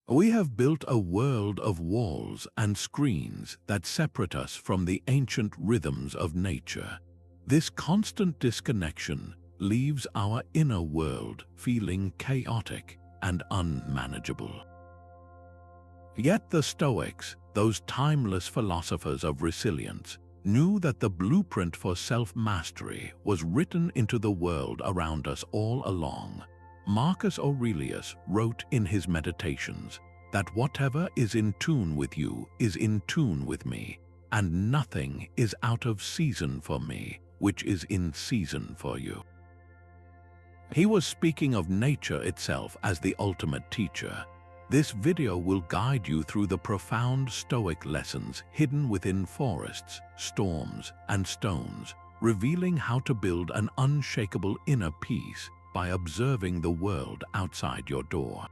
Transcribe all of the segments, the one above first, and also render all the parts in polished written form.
We have built a world of walls and screens that separate us from the ancient rhythms of nature. This constant disconnection leaves our inner world feeling chaotic and unmanageable. Yet the Stoics, those timeless philosophers of resilience, knew that the blueprint for self-mastery was written into the world around us all along. Marcus Aurelius wrote in his Meditations that whatever is in tune with you is in tune with me, and nothing is out of season for me, which is in season for you. He was speaking of nature itself as the ultimate teacher. This video will guide you through the profound Stoic lessons hidden within forests, storms, and stones, revealing how to build an unshakable inner peace by observing the world outside your door.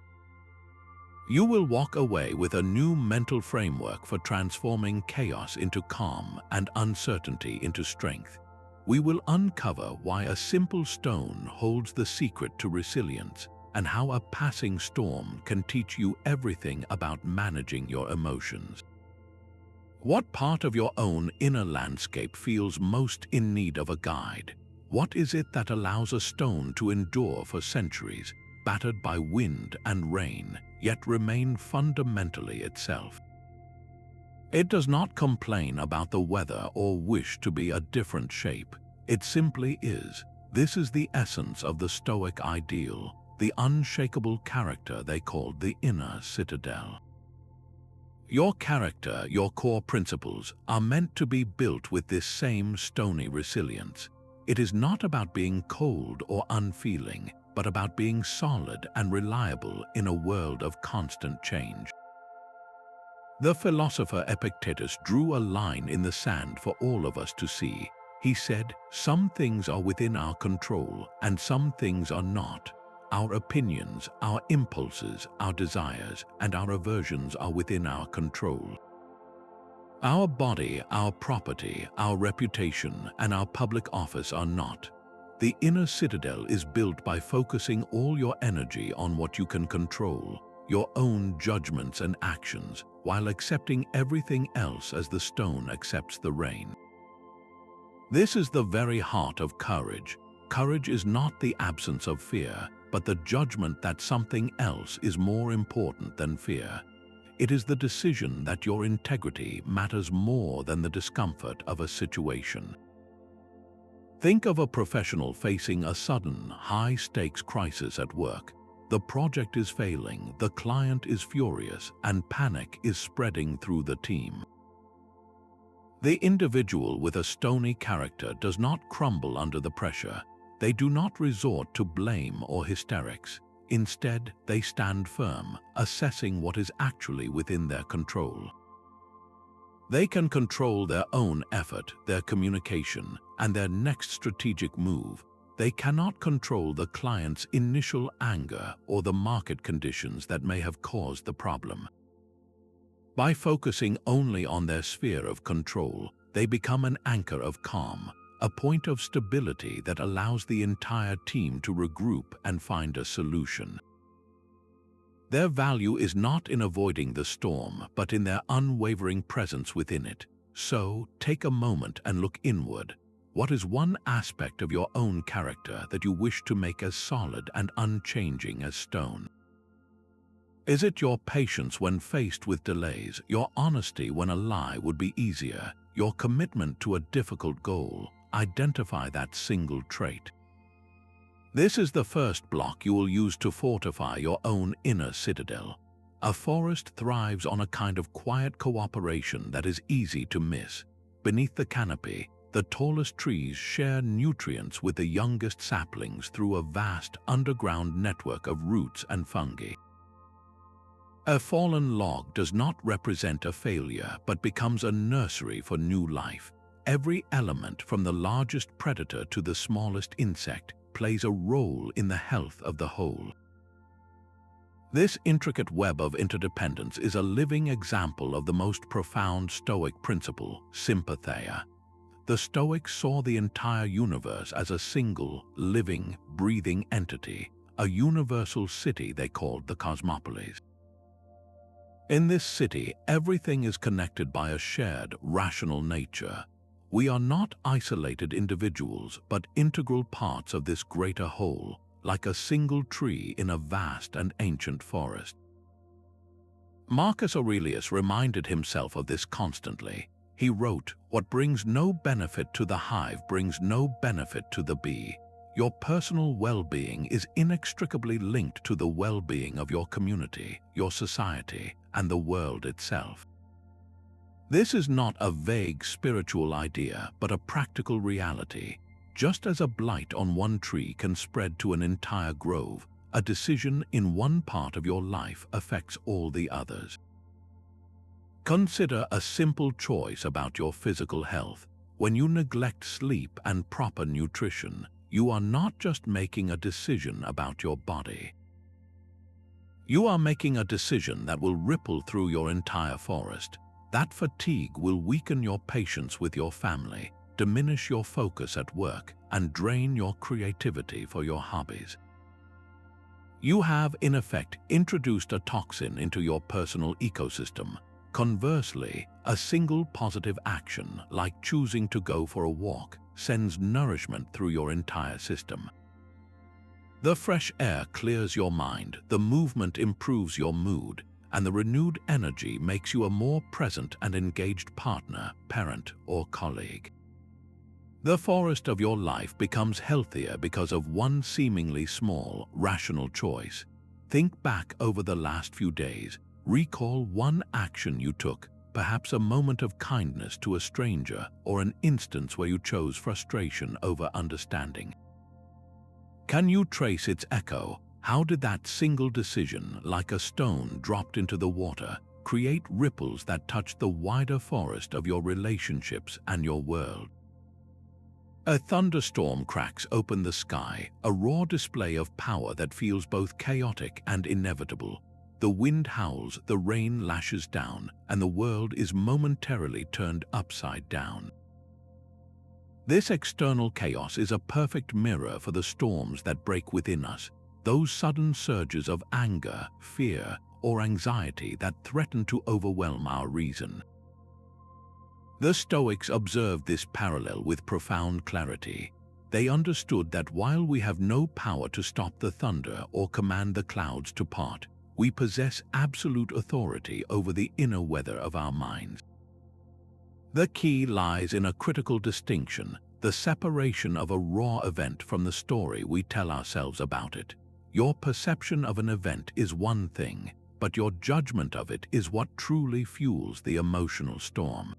You will walk away with a new mental framework for transforming chaos into calm and uncertainty into strength. We will uncover why a simple stone holds the secret to resilience, and how a passing storm can teach you everything about managing your emotions. What part of your own inner landscape feels most in need of a guide? What is it that allows a stone to endure for centuries, battered by wind and rain, yet remain fundamentally itself? It does not complain about the weather or wish to be a different shape. It simply is. This is the essence of the Stoic ideal, the unshakable character they called the inner citadel. Your character, your core principles, are meant to be built with this same stony resilience. It is not about being cold or unfeeling, but about being solid and reliable in a world of constant change. The philosopher Epictetus drew a line in the sand for all of us to see. He said, "Some things are within our control, and some things are not. Our opinions, our impulses, our desires, and our aversions are within our control. Our body, our property, our reputation, and our public office are not. The inner citadel is built by focusing all your energy on what you can control, your own judgments and actions, while accepting everything else as the stone accepts the rain." This is the very heart of courage. Courage is not the absence of fear, but the judgment that something else is more important than fear. It is the decision that your integrity matters more than the discomfort of a situation. Think of a professional facing a sudden, high-stakes crisis at work. The project is failing, the client is furious, and panic is spreading through the team. The individual with a stony character does not crumble under the pressure. They do not resort to blame or hysterics. Instead, they stand firm, assessing what is actually within their control. They can control their own effort, their communication, and their next strategic move. They cannot control the client's initial anger or the market conditions that may have caused the problem. By focusing only on their sphere of control, they become an anchor of calm, a point of stability that allows the entire team to regroup and find a solution. Their value is not in avoiding the storm, but in their unwavering presence within it. So, take a moment and look inward. What is one aspect of your own character that you wish to make as solid and unchanging as stone? Is it your patience when faced with delays, your honesty when a lie would be easier, your commitment to a difficult goal? Identify that single trait. This is the first block you will use to fortify your own inner citadel. A forest thrives on a kind of quiet cooperation that is easy to miss. Beneath the canopy, the tallest trees share nutrients with the youngest saplings through a vast underground network of roots and fungi. A fallen log does not represent a failure, but becomes a nursery for new life. Every element, from the largest predator to the smallest insect, plays a role in the health of the whole. This intricate web of interdependence is a living example of the most profound Stoic principle, Sympathaya. The Stoics saw the entire universe as a single, living, breathing entity, a universal city they called the cosmopolis. In this city, everything is connected by a shared, rational nature. We are not isolated individuals, but integral parts of this greater whole, like a single tree in a vast and ancient forest. Marcus Aurelius reminded himself of this constantly. He wrote, "What brings no benefit to the hive brings no benefit to the bee." Your personal well-being is inextricably linked to the well-being of your community, your society, and the world itself. This is not a vague spiritual idea, but a practical reality. Just as a blight on one tree can spread to an entire grove, a decision in one part of your life affects all the others. Consider a simple choice about your physical health. When you neglect sleep and proper nutrition, you are not just making a decision about your body. You are making a decision that will ripple through your entire forest. That fatigue will weaken your patience with your family, diminish your focus at work, and drain your creativity for your hobbies. You have, in effect, introduced a toxin into your personal ecosystem. Conversely, a single positive action, like choosing to go for a walk, sends nourishment through your entire system. The fresh air clears your mind, the movement improves your mood, and the renewed energy makes you a more present and engaged partner, parent, or colleague. The forest of your life becomes healthier because of one seemingly small, rational choice. Think back over the last few days. Recall one action you took, perhaps a moment of kindness to a stranger or an instance where you chose frustration over understanding. Can you trace its echo? How did that single decision, like a stone dropped into the water, create ripples that touch the wider forest of your relationships and your world? A thunderstorm cracks open the sky, a raw display of power that feels both chaotic and inevitable. The wind howls, the rain lashes down, and the world is momentarily turned upside down. This external chaos is a perfect mirror for the storms that break within us, those sudden surges of anger, fear, or anxiety that threaten to overwhelm our reason. The Stoics observed this parallel with profound clarity. They understood that while we have no power to stop the thunder or command the clouds to part, we possess absolute authority over the inner weather of our minds. The key lies in a critical distinction, the separation of a raw event from the story we tell ourselves about it. Your perception of an event is one thing, but your judgment of it is what truly fuels the emotional storm.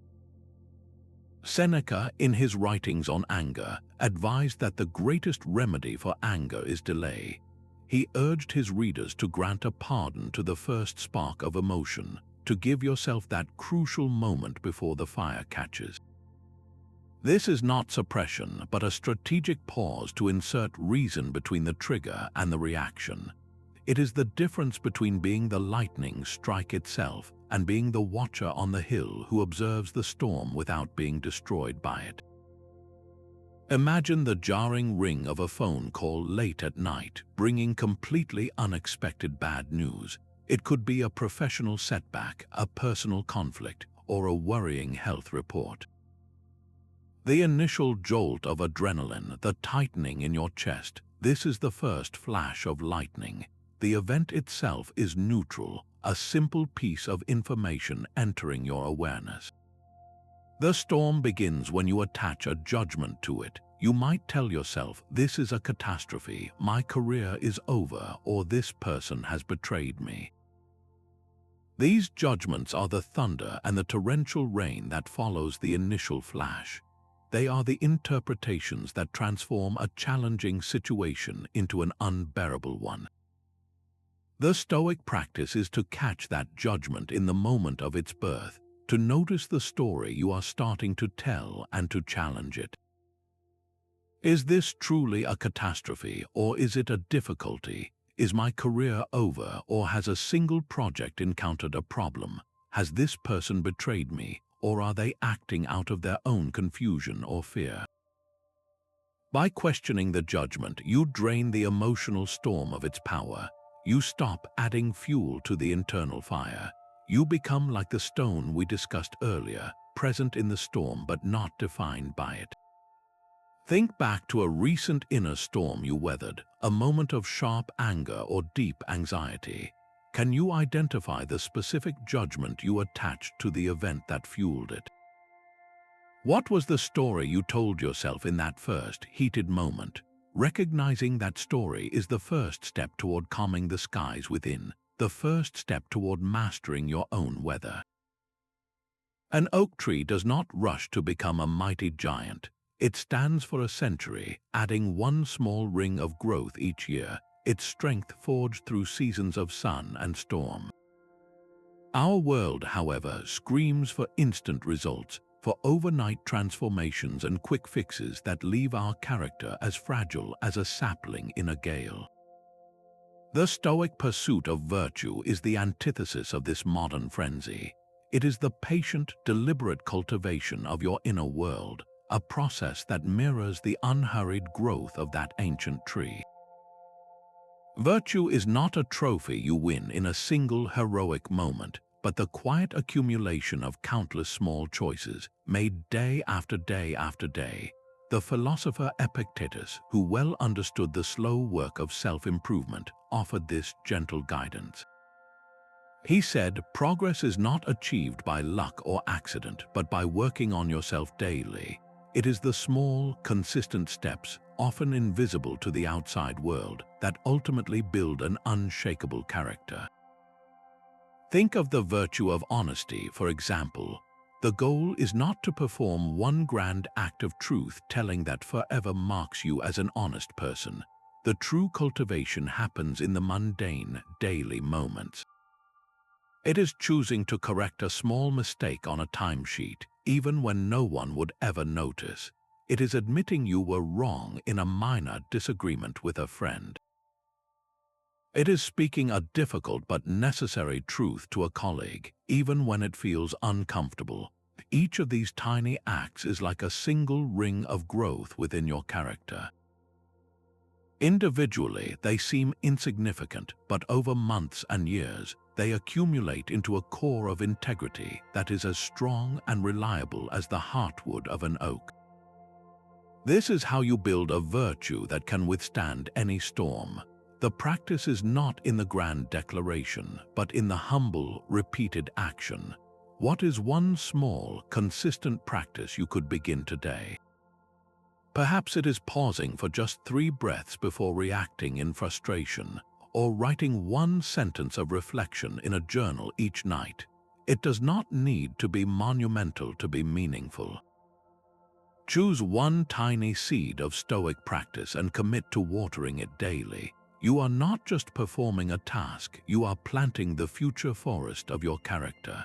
Seneca, in his writings on anger, advised that the greatest remedy for anger is delay. He urged his readers to grant a pardon to the first spark of emotion, to give yourself that crucial moment before the fire catches. This is not suppression, but a strategic pause to insert reason between the trigger and the reaction. It is the difference between being the lightning strike itself and being the watcher on the hill who observes the storm without being destroyed by it. Imagine the jarring ring of a phone call late at night, bringing completely unexpected bad news. It could be a professional setback, a personal conflict, or a worrying health report. The initial jolt of adrenaline, the tightening in your chest, this is the first flash of lightning. The event itself is neutral, a simple piece of information entering your awareness. The storm begins when you attach a judgment to it. You might tell yourself, this is a catastrophe, my career is over, or this person has betrayed me. These judgments are the thunder and the torrential rain that follows the initial flash. They are the interpretations that transform a challenging situation into an unbearable one. The Stoic practice is to catch that judgment in the moment of its birth, to notice the story you are starting to tell and to challenge it. Is this truly a catastrophe, or is it a difficulty? Is my career over, or has a single project encountered a problem? Has this person betrayed me, or are they acting out of their own confusion or fear? By questioning the judgment, you drain the emotional storm of its power. You stop adding fuel to the internal fire. You become like the stone we discussed earlier, present in the storm but not defined by it. Think back to a recent inner storm you weathered, a moment of sharp anger or deep anxiety. Can you identify the specific judgment you attached to the event that fueled it? What was the story you told yourself in that first heated moment? Recognizing that story is the first step toward calming the skies within, the first step toward mastering your own weather. An oak tree does not rush to become a mighty giant. It stands for a century, adding one small ring of growth each year, its strength forged through seasons of sun and storm. Our world, however, screams for instant results, for overnight transformations and quick fixes that leave our character as fragile as a sapling in a gale. The Stoic pursuit of virtue is the antithesis of this modern frenzy. It is the patient, deliberate cultivation of your inner world, a process that mirrors the unhurried growth of that ancient tree. Virtue is not a trophy you win in a single heroic moment, but the quiet accumulation of countless small choices made day after day after day. The philosopher Epictetus, who well understood the slow work of self-improvement, offered this gentle guidance. He said, "Progress is not achieved by luck or accident, but by working on yourself daily. It is the small, consistent steps, often invisible to the outside world, that ultimately build an unshakable character." Think of the virtue of honesty, for example. The goal is not to perform one grand act of truth telling that forever marks you as an honest person. The true cultivation happens in the mundane, daily moments. It is choosing to correct a small mistake on a timesheet, even when no one would ever notice. It is admitting you were wrong in a minor disagreement with a friend. It is speaking a difficult but necessary truth to a colleague, even when it feels uncomfortable. Each of these tiny acts is like a single ring of growth within your character. Individually, they seem insignificant, but over months and years, they accumulate into a core of integrity that is as strong and reliable as the heartwood of an oak. This is how you build a virtue that can withstand any storm. The practice is not in the grand declaration, but in the humble, repeated action. What is one small, consistent practice you could begin today? Perhaps it is pausing for just 3 breaths before reacting in frustration, or writing one sentence of reflection in a journal each night. It does not need to be monumental to be meaningful. Choose one tiny seed of Stoic practice and commit to watering it daily. You are not just performing a task, you are planting the future forest of your character.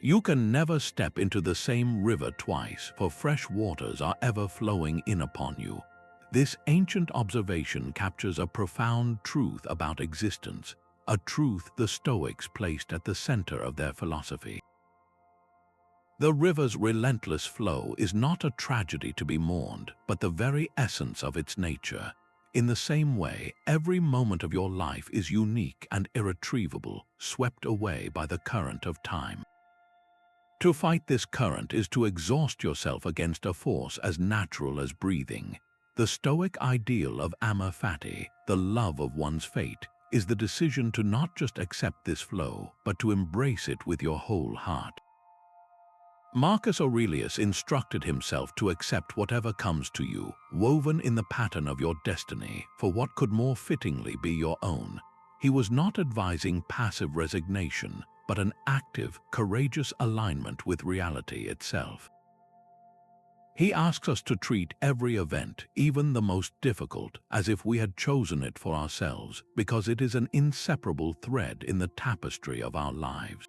You can never step into the same river twice, for fresh waters are ever flowing in upon you. This ancient observation captures a profound truth about existence, a truth the Stoics placed at the center of their philosophy. The river's relentless flow is not a tragedy to be mourned, but the very essence of its nature. In the same way, every moment of your life is unique and irretrievable, swept away by the current of time. To fight this current is to exhaust yourself against a force as natural as breathing. The Stoic ideal of amor fati, the love of one's fate, is the decision to not just accept this flow, but to embrace it with your whole heart. Marcus Aurelius instructed himself to accept whatever comes to you, woven in the pattern of your destiny, for what could more fittingly be your own. He was not advising passive resignation, but an active, courageous alignment with reality itself. He asks us to treat every event, even the most difficult, as if we had chosen it for ourselves, because it is an inseparable thread in the tapestry of our lives.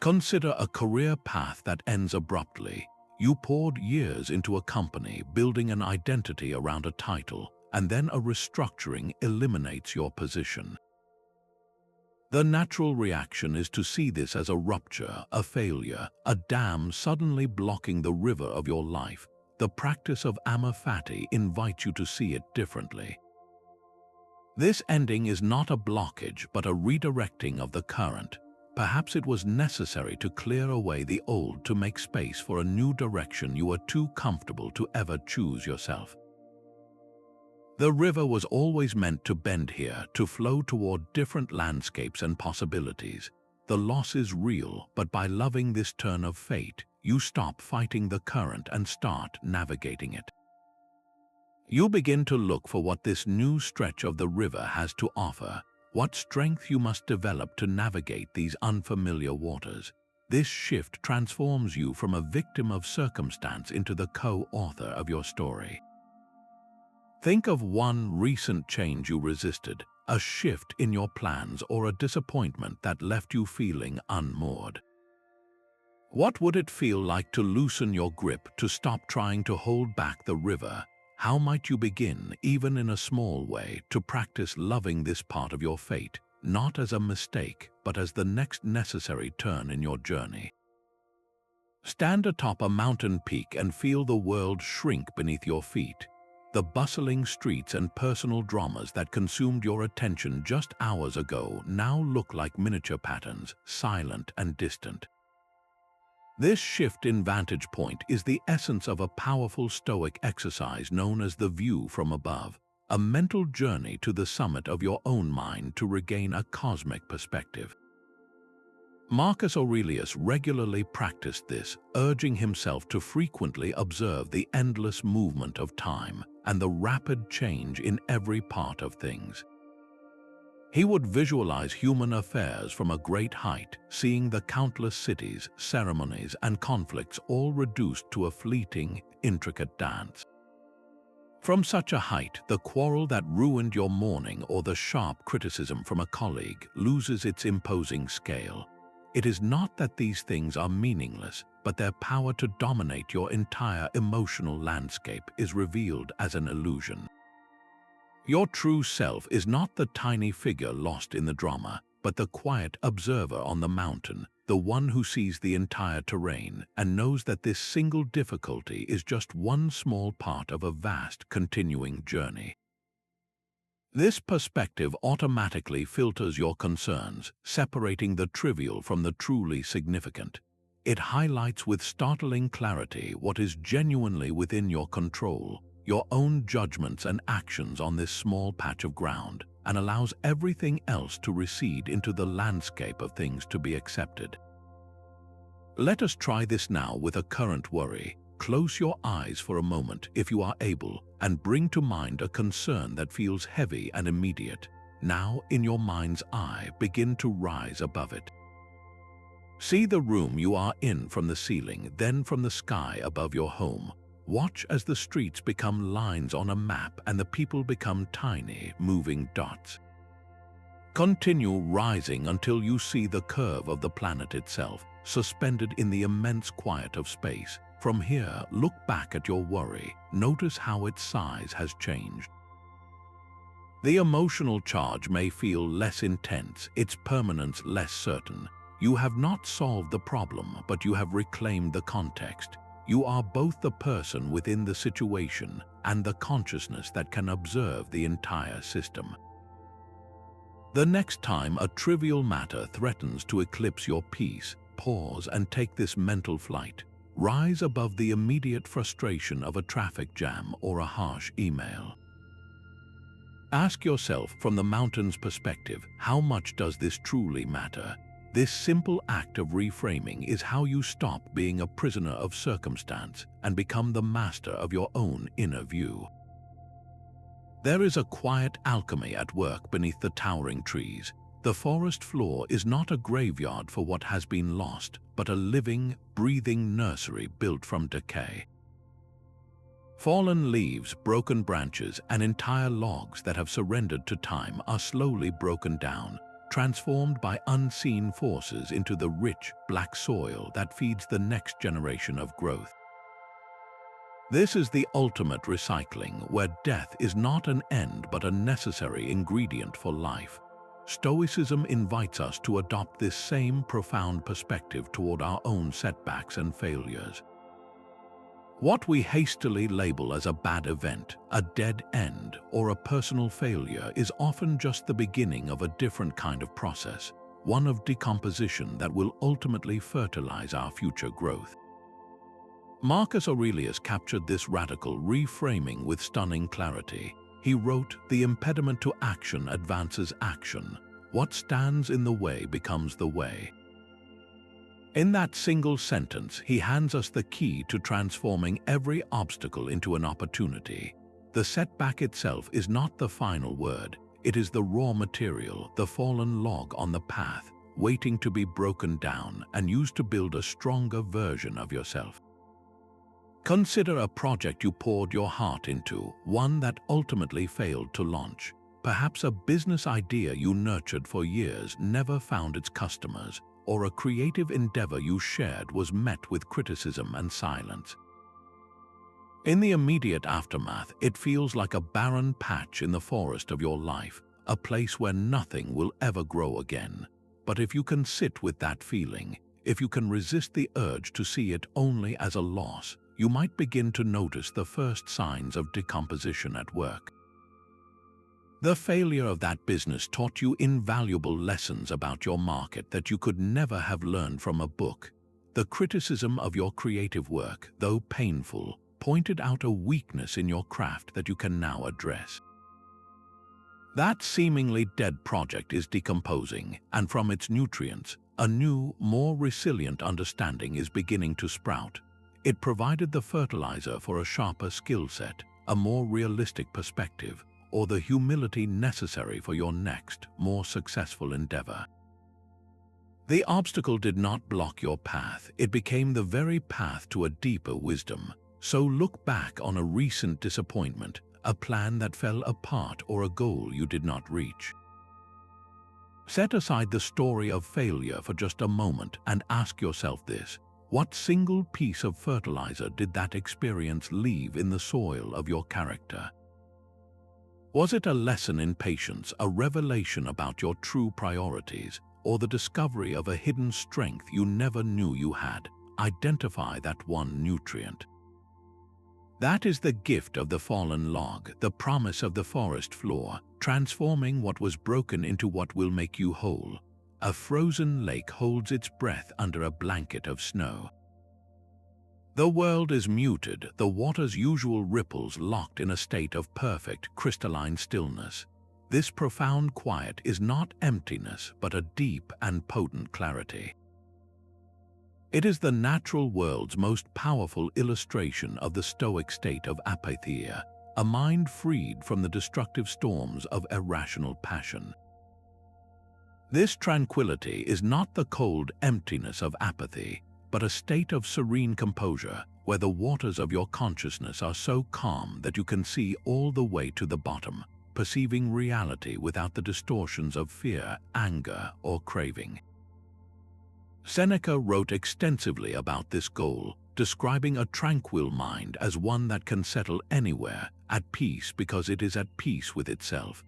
Consider a career path that ends abruptly. You poured years into a company, building an identity around a title, and then a restructuring eliminates your position. The natural reaction is to see this as a rupture, a failure, a dam suddenly blocking the river of your life. The practice of amor fati invites you to see it differently. This ending is not a blockage but a redirecting of the current. Perhaps it was necessary to clear away the old to make space for a new direction you were too comfortable to ever choose yourself. The river was always meant to bend here, to flow toward different landscapes and possibilities. The loss is real, but by loving this turn of fate, you stop fighting the current and start navigating it. You begin to look for what this new stretch of the river has to offer, what strength you must develop to navigate these unfamiliar waters. This shift transforms you from a victim of circumstance into the co-author of your story. Think of one recent change you resisted, a shift in your plans or a disappointment that left you feeling unmoored. What would it feel like to loosen your grip, to stop trying to hold back the river? How might you begin, even in a small way, to practice loving this part of your fate, not as a mistake, but as the next necessary turn in your journey? Stand atop a mountain peak and feel the world shrink beneath your feet. The bustling streets and personal dramas that consumed your attention just hours ago now look like miniature patterns, silent and distant. This shift in vantage point is the essence of a powerful Stoic exercise known as the view from above, a mental journey to the summit of your own mind to regain a cosmic perspective. Marcus Aurelius regularly practiced this, urging himself to frequently observe the endless movement of time and the rapid change in every part of things. He would visualize human affairs from a great height, seeing the countless cities, ceremonies, and conflicts all reduced to a fleeting, intricate dance. From such a height, the quarrel that ruined your morning or the sharp criticism from a colleague loses its imposing scale. It is not that these things are meaningless, but their power to dominate your entire emotional landscape is revealed as an illusion. Your true self is not the tiny figure lost in the drama, but the quiet observer on the mountain, the one who sees the entire terrain and knows that this single difficulty is just one small part of a vast, continuing journey. This perspective automatically filters your concerns, separating the trivial from the truly significant. It highlights with startling clarity what is genuinely within your control, your own judgments and actions on this small patch of ground, and allows everything else to recede into the landscape of things to be accepted. Let us try this now with a current worry. Close your eyes for a moment if you are able, and bring to mind a concern that feels heavy and immediate. Now, in your mind's eye, begin to rise above it. See the room you are in from the ceiling, then from the sky above your home. Watch as the streets become lines on a map and the people become tiny, moving dots. Continue rising until you see the curve of the planet itself, suspended in the immense quiet of space. From here, look back at your worry. Notice how its size has changed. The emotional charge may feel less intense, its permanence less certain. You have not solved the problem, but you have reclaimed the context. You are both the person within the situation and the consciousness that can observe the entire system. The next time a trivial matter threatens to eclipse your peace, pause and take this mental flight. Rise above the immediate frustration of a traffic jam or a harsh email. Ask yourself from the mountain's perspective, how much does this truly matter? This simple act of reframing is how you stop being a prisoner of circumstance and become the master of your own inner view. There is a quiet alchemy at work beneath the towering trees. The forest floor is not a graveyard for what has been lost, but a living, breathing nursery built from decay. Fallen leaves, broken branches, and entire logs that have surrendered to time are slowly broken down, transformed by unseen forces into the rich, black soil that feeds the next generation of growth. This is the ultimate recycling, where death is not an end but a necessary ingredient for life. Stoicism invites us to adopt this same profound perspective toward our own setbacks and failures. What we hastily label as a bad event, a dead end, or a personal failure is often just the beginning of a different kind of process, one of decomposition that will ultimately fertilize our future growth. Marcus Aurelius captured this radical reframing with stunning clarity. He wrote, "The impediment to action advances action. What stands in the way becomes the way." In that single sentence, he hands us the key to transforming every obstacle into an opportunity. The setback itself is not the final word. It is the raw material, the fallen log on the path, waiting to be broken down and used to build a stronger version of yourself. Consider a project you poured your heart into, one that ultimately failed to launch. Perhaps a business idea you nurtured for years never found its customers, or a creative endeavor you shared was met with criticism and silence. In the immediate aftermath, it feels like a barren patch in the forest of your life, a place where nothing will ever grow again. But if you can sit with that feeling, if you can resist the urge to see it only as a loss, you might begin to notice the first signs of decomposition at work. The failure of that business taught you invaluable lessons about your market that you could never have learned from a book. The criticism of your creative work, though painful, pointed out a weakness in your craft that you can now address. That seemingly dead project is decomposing, and from its nutrients, a new, more resilient understanding is beginning to sprout. It provided the fertilizer for a sharper skill set, a more realistic perspective, or the humility necessary for your next, more successful endeavor. The obstacle did not block your path, it became the very path to a deeper wisdom. So look back on a recent disappointment, a plan that fell apart, or a goal you did not reach. Set aside the story of failure for just a moment and ask yourself this: what single piece of fertilizer did that experience leave in the soil of your character? Was it a lesson in patience, a revelation about your true priorities, or the discovery of a hidden strength you never knew you had? Identify that one nutrient. That is the gift of the fallen log, the promise of the forest floor, transforming what was broken into what will make you whole. A frozen lake holds its breath under a blanket of snow. The world is muted, the water's usual ripples locked in a state of perfect crystalline stillness. This profound quiet is not emptiness, but a deep and potent clarity. It is the natural world's most powerful illustration of the Stoic state of Apathya, a mind freed from the destructive storms of irrational passion. This tranquility is not the cold emptiness of apathy, but a state of serene composure, where the waters of your consciousness are so calm that you can see all the way to the bottom, perceiving reality without the distortions of fear, anger, or craving. Seneca wrote extensively about this goal, describing a tranquil mind as one that can settle anywhere, at peace because it is at peace with itself.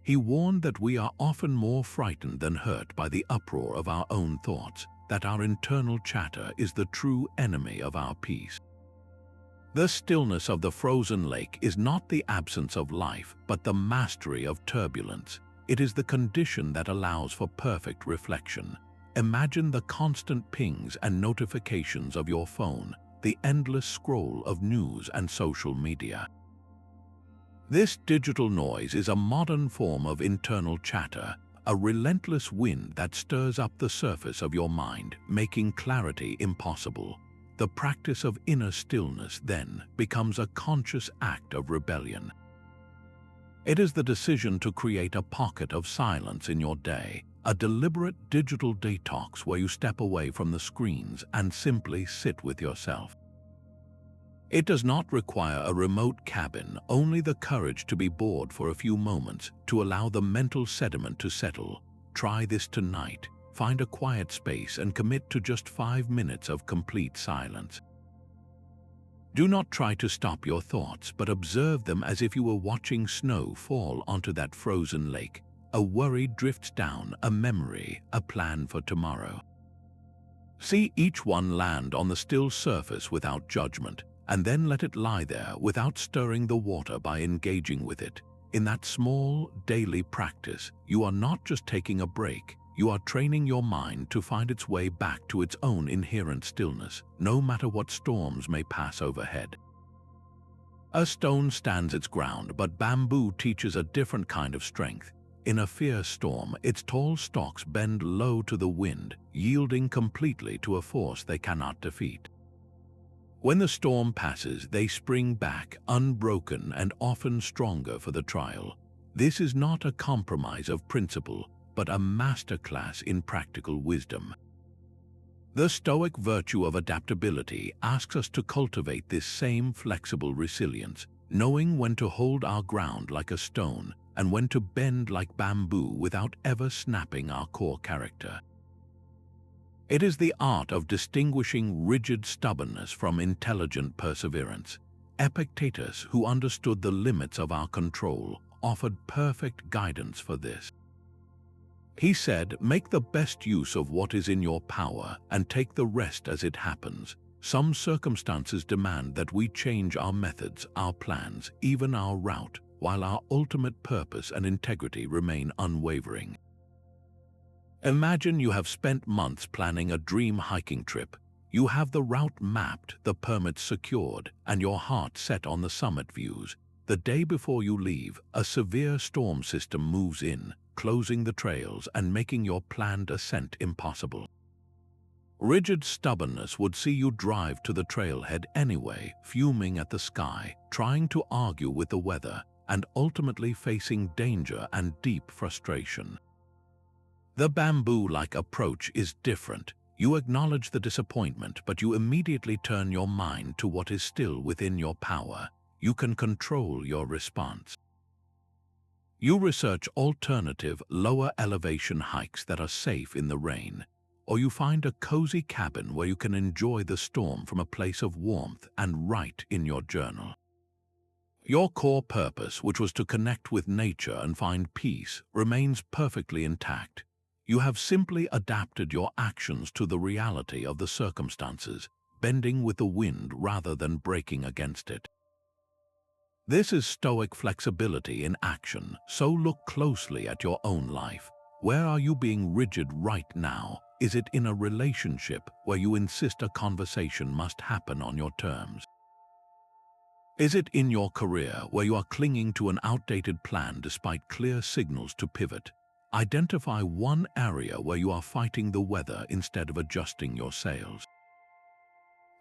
He warned that we are often more frightened than hurt by the uproar of our own thoughts, that our internal chatter is the true enemy of our peace. The stillness of the frozen lake is not the absence of life, but the mastery of turbulence. It is the condition that allows for perfect reflection. Imagine the constant pings and notifications of your phone, the endless scroll of news and social media. This digital noise is a modern form of internal chatter, a relentless wind that stirs up the surface of your mind, making clarity impossible. The practice of inner stillness, then, becomes a conscious act of rebellion. It is the decision to create a pocket of silence in your day, a deliberate digital detox where you step away from the screens and simply sit with yourself. It does not require a remote cabin, only the courage to be bored for a few moments, to allow the mental sediment to settle. Try this tonight. Find a quiet space and commit to just 5 minutes of complete silence. Do not try to stop your thoughts, but observe them as if you were watching snow fall onto that frozen lake. A worry drifts down, a memory, a plan for tomorrow. See each one land on the still surface without judgment, and then let it lie there without stirring the water by engaging with it. In that small, daily practice, you are not just taking a break, you are training your mind to find its way back to its own inherent stillness, no matter what storms may pass overhead. A stone stands its ground, but bamboo teaches a different kind of strength. In a fierce storm, its tall stalks bend low to the wind, yielding completely to a force they cannot defeat. When the storm passes, they spring back, unbroken and often stronger for the trial. This is not a compromise of principle, but a masterclass in practical wisdom. The Stoic virtue of adaptability asks us to cultivate this same flexible resilience, knowing when to hold our ground like a stone and when to bend like bamboo without ever snapping our core character. It is the art of distinguishing rigid stubbornness from intelligent perseverance. Epictetus, who understood the limits of our control, offered perfect guidance for this. He said, "Make the best use of what is in your power and take the rest as it happens. Some circumstances demand that we change our methods, our plans, even our route, while our ultimate purpose and integrity remain unwavering." Imagine you have spent months planning a dream hiking trip. You have the route mapped, the permits secured, and your heart set on the summit views. The day before you leave, a severe storm system moves in, closing the trails and making your planned ascent impossible. Rigid stubbornness would see you drive to the trailhead anyway, fuming at the sky, trying to argue with the weather, and ultimately facing danger and deep frustration. The bamboo-like approach is different. You acknowledge the disappointment, but you immediately turn your mind to what is still within your power. You can control your response. You research alternative, lower-elevation hikes that are safe in the rain, or you find a cozy cabin where you can enjoy the storm from a place of warmth and write in your journal. Your core purpose, which was to connect with nature and find peace, remains perfectly intact. You have simply adapted your actions to the reality of the circumstances, bending with the wind rather than breaking against it. This is Stoic flexibility in action, so look closely at your own life. Where are you being rigid right now? Is it in a relationship where you insist a conversation must happen on your terms? Is it in your career where you are clinging to an outdated plan despite clear signals to pivot? Identify one area where you are fighting the weather instead of adjusting your sails.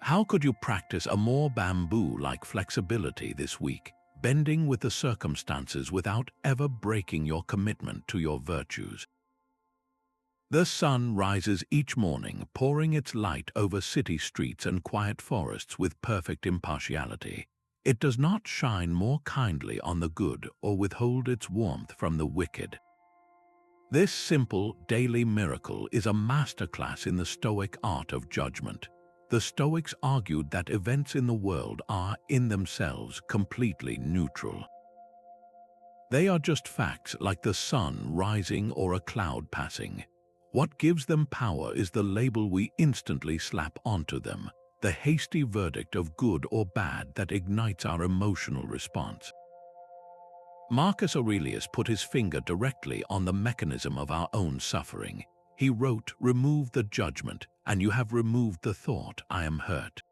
How could you practice a more bamboo-like flexibility this week, bending with the circumstances without ever breaking your commitment to your virtues? The sun rises each morning, pouring its light over city streets and quiet forests with perfect impartiality. It does not shine more kindly on the good or withhold its warmth from the wicked. This simple, daily miracle is a masterclass in the Stoic art of judgment. The Stoics argued that events in the world are, in themselves, completely neutral. They are just facts like the sun rising or a cloud passing. What gives them power is the label we instantly slap onto them, the hasty verdict of good or bad that ignites our emotional response. Marcus Aurelius put his finger directly on the mechanism of our own suffering. He wrote, "Remove the judgment, and you have removed the thought, I am hurt."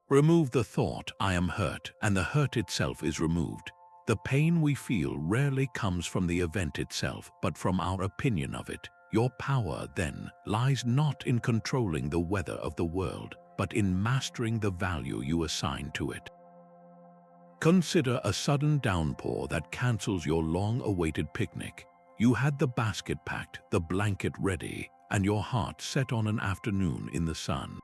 Remove the thought, I am hurt, and the hurt itself is removed. The pain we feel rarely comes from the event itself, but from our opinion of it. Your power, then, lies not in controlling the weather of the world, but in mastering the value you assign to it. Consider a sudden downpour that cancels your long-awaited picnic. You had the basket packed, the blanket ready, and your heart set on an afternoon in the sun.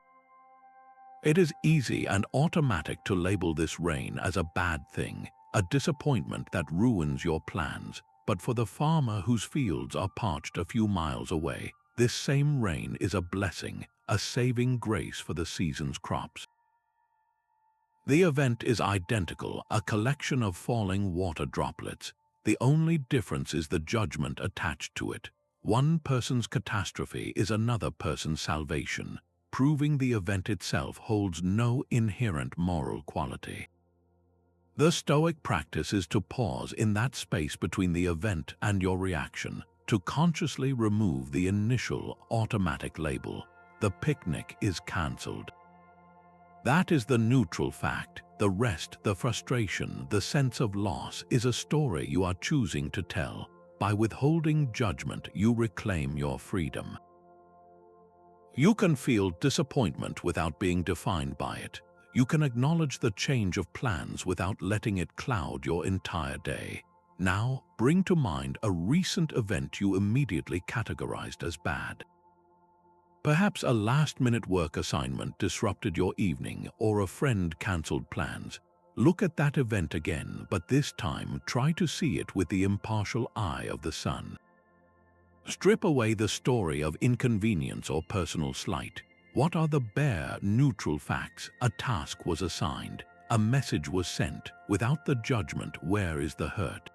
It is easy and automatic to label this rain as a bad thing, a disappointment that ruins your plans. But for the farmer whose fields are parched a few miles away, this same rain is a blessing, a saving grace for the season's crops. The event is identical, a collection of falling water droplets. The only difference is the judgment attached to it. One person's catastrophe is another person's salvation. proving the event itself holds no inherent moral quality. The Stoic practice is to pause in that space between the event and your reaction, to consciously remove the initial automatic label. The picnic is cancelled. That is the neutral fact. The rest, the frustration, the sense of loss, is a story you are choosing to tell. By withholding judgment, you reclaim your freedom. You can feel disappointment without being defined by it. You can acknowledge the change of plans without letting it cloud your entire day. Now, bring to mind a recent event you immediately categorized as bad. Perhaps a last-minute work assignment disrupted your evening, or a friend cancelled plans. Look at that event again, but this time try to see it with the impartial eye of the sun. Strip away the story of inconvenience or personal slight. What are the bare, neutral facts? A task was assigned, a message was sent. Without the judgment, where is the hurt?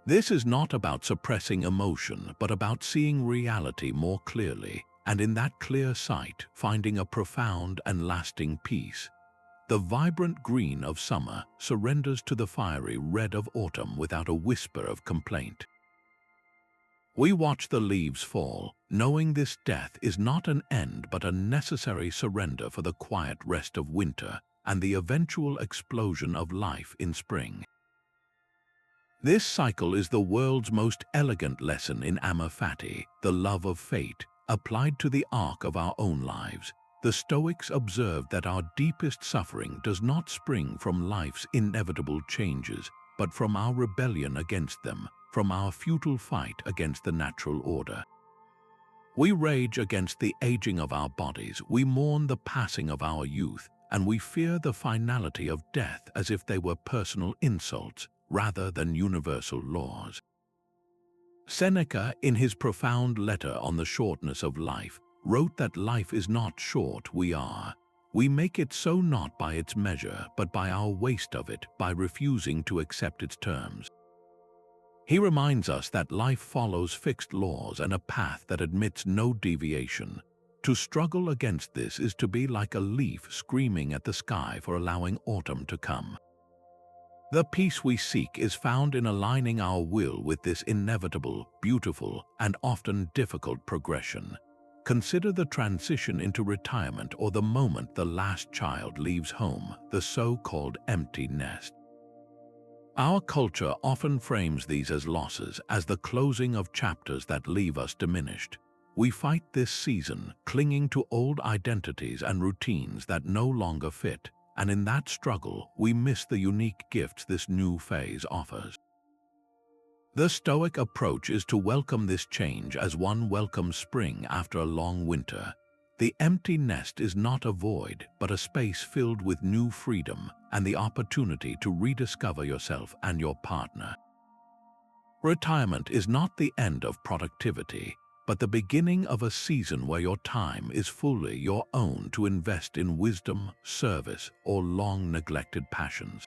This is not about suppressing emotion, but about seeing reality more clearly, and in that clear sight, finding a profound and lasting peace. The vibrant green of summer surrenders to the fiery red of autumn without a whisper of complaint. We watch the leaves fall, knowing this death is not an end but a necessary surrender for the quiet rest of winter and the eventual explosion of life in spring. This cycle is the world's most elegant lesson in amor fati, the love of fate, applied to the arc of our own lives. The Stoics observed that our deepest suffering does not spring from life's inevitable changes, but from our rebellion against them, from our futile fight against the natural order. We rage against the aging of our bodies, we mourn the passing of our youth, and we fear the finality of death as if they were personal insults rather than universal laws. Seneca, in his profound letter on the shortness of life, wrote that life is not short, we are. We make it so not by its measure, but by our waste of it, by refusing to accept its terms. He reminds us that life follows fixed laws and a path that admits no deviation. To struggle against this is to be like a leaf screaming at the sky for allowing autumn to come. The peace we seek is found in aligning our will with this inevitable, beautiful, and often difficult progression. Consider the transition into retirement or the moment the last child leaves home, the so-called empty nest. Our culture often frames these as losses, as the closing of chapters that leave us diminished. We fight this season, clinging to old identities and routines that no longer fit, and in that struggle, we miss the unique gifts this new phase offers. The Stoic approach is to welcome this change as one welcomes spring after a long winter. The empty nest is not a void, but a space filled with new freedom and the opportunity to rediscover yourself and your partner. Retirement is not the end of productivity, but the beginning of a season where your time is fully your own to invest in wisdom, service, or long-neglected passions.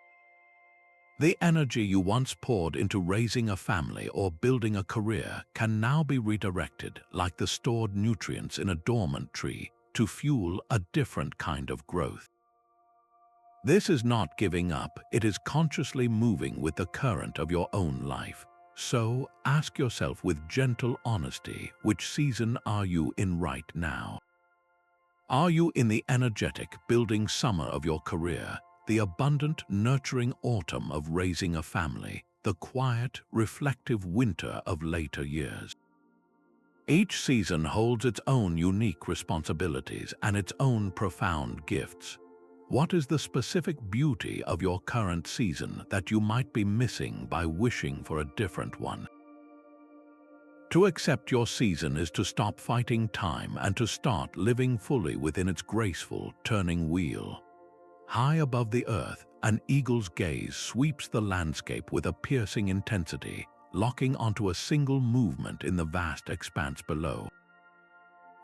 The energy you once poured into raising a family or building a career can now be redirected, like the stored nutrients in a dormant tree, to fuel a different kind of growth. This is not giving up, it is consciously moving with the current of your own life. So, ask yourself with gentle honesty, which season are you in right now? Are you in the energetic, building summer of your career, the abundant, nurturing autumn of raising a family, the quiet, reflective winter of later years? Each season holds its own unique responsibilities and its own profound gifts. What is the specific beauty of your current season that you might be missing by wishing for a different one? To accept your season is to stop fighting time and to start living fully within its graceful, turning wheel. High above the earth, an eagle's gaze sweeps the landscape with a piercing intensity, locking onto a single movement in the vast expanse below.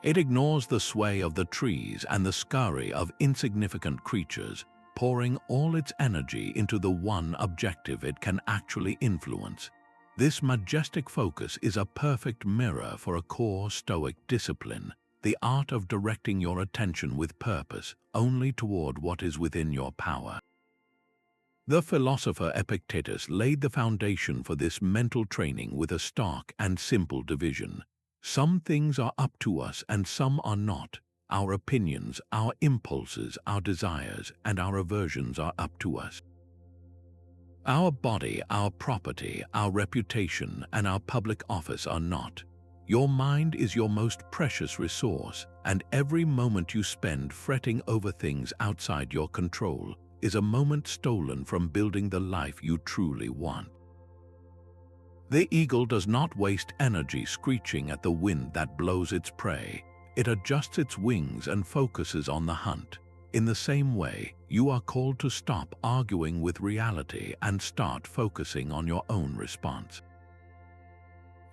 It ignores the sway of the trees and the scurry of insignificant creatures, pouring all its energy into the one objective it can actually influence. This majestic focus is a perfect mirror for a core Stoic discipline, the art of directing your attention with purpose only toward what is within your power. The philosopher Epictetus laid the foundation for this mental training with a stark and simple division. Some things are up to us and some are not. Our opinions, our impulses, our desires, and our aversions are up to us. Our body, our property, our reputation, and our public office are not. Your mind is your most precious resource, and every moment you spend fretting over things outside your control is a moment stolen from building the life you truly want. The eagle does not waste energy screeching at the wind that blows its prey. It adjusts its wings and focuses on the hunt. In the same way, you are called to stop arguing with reality and start focusing on your own response.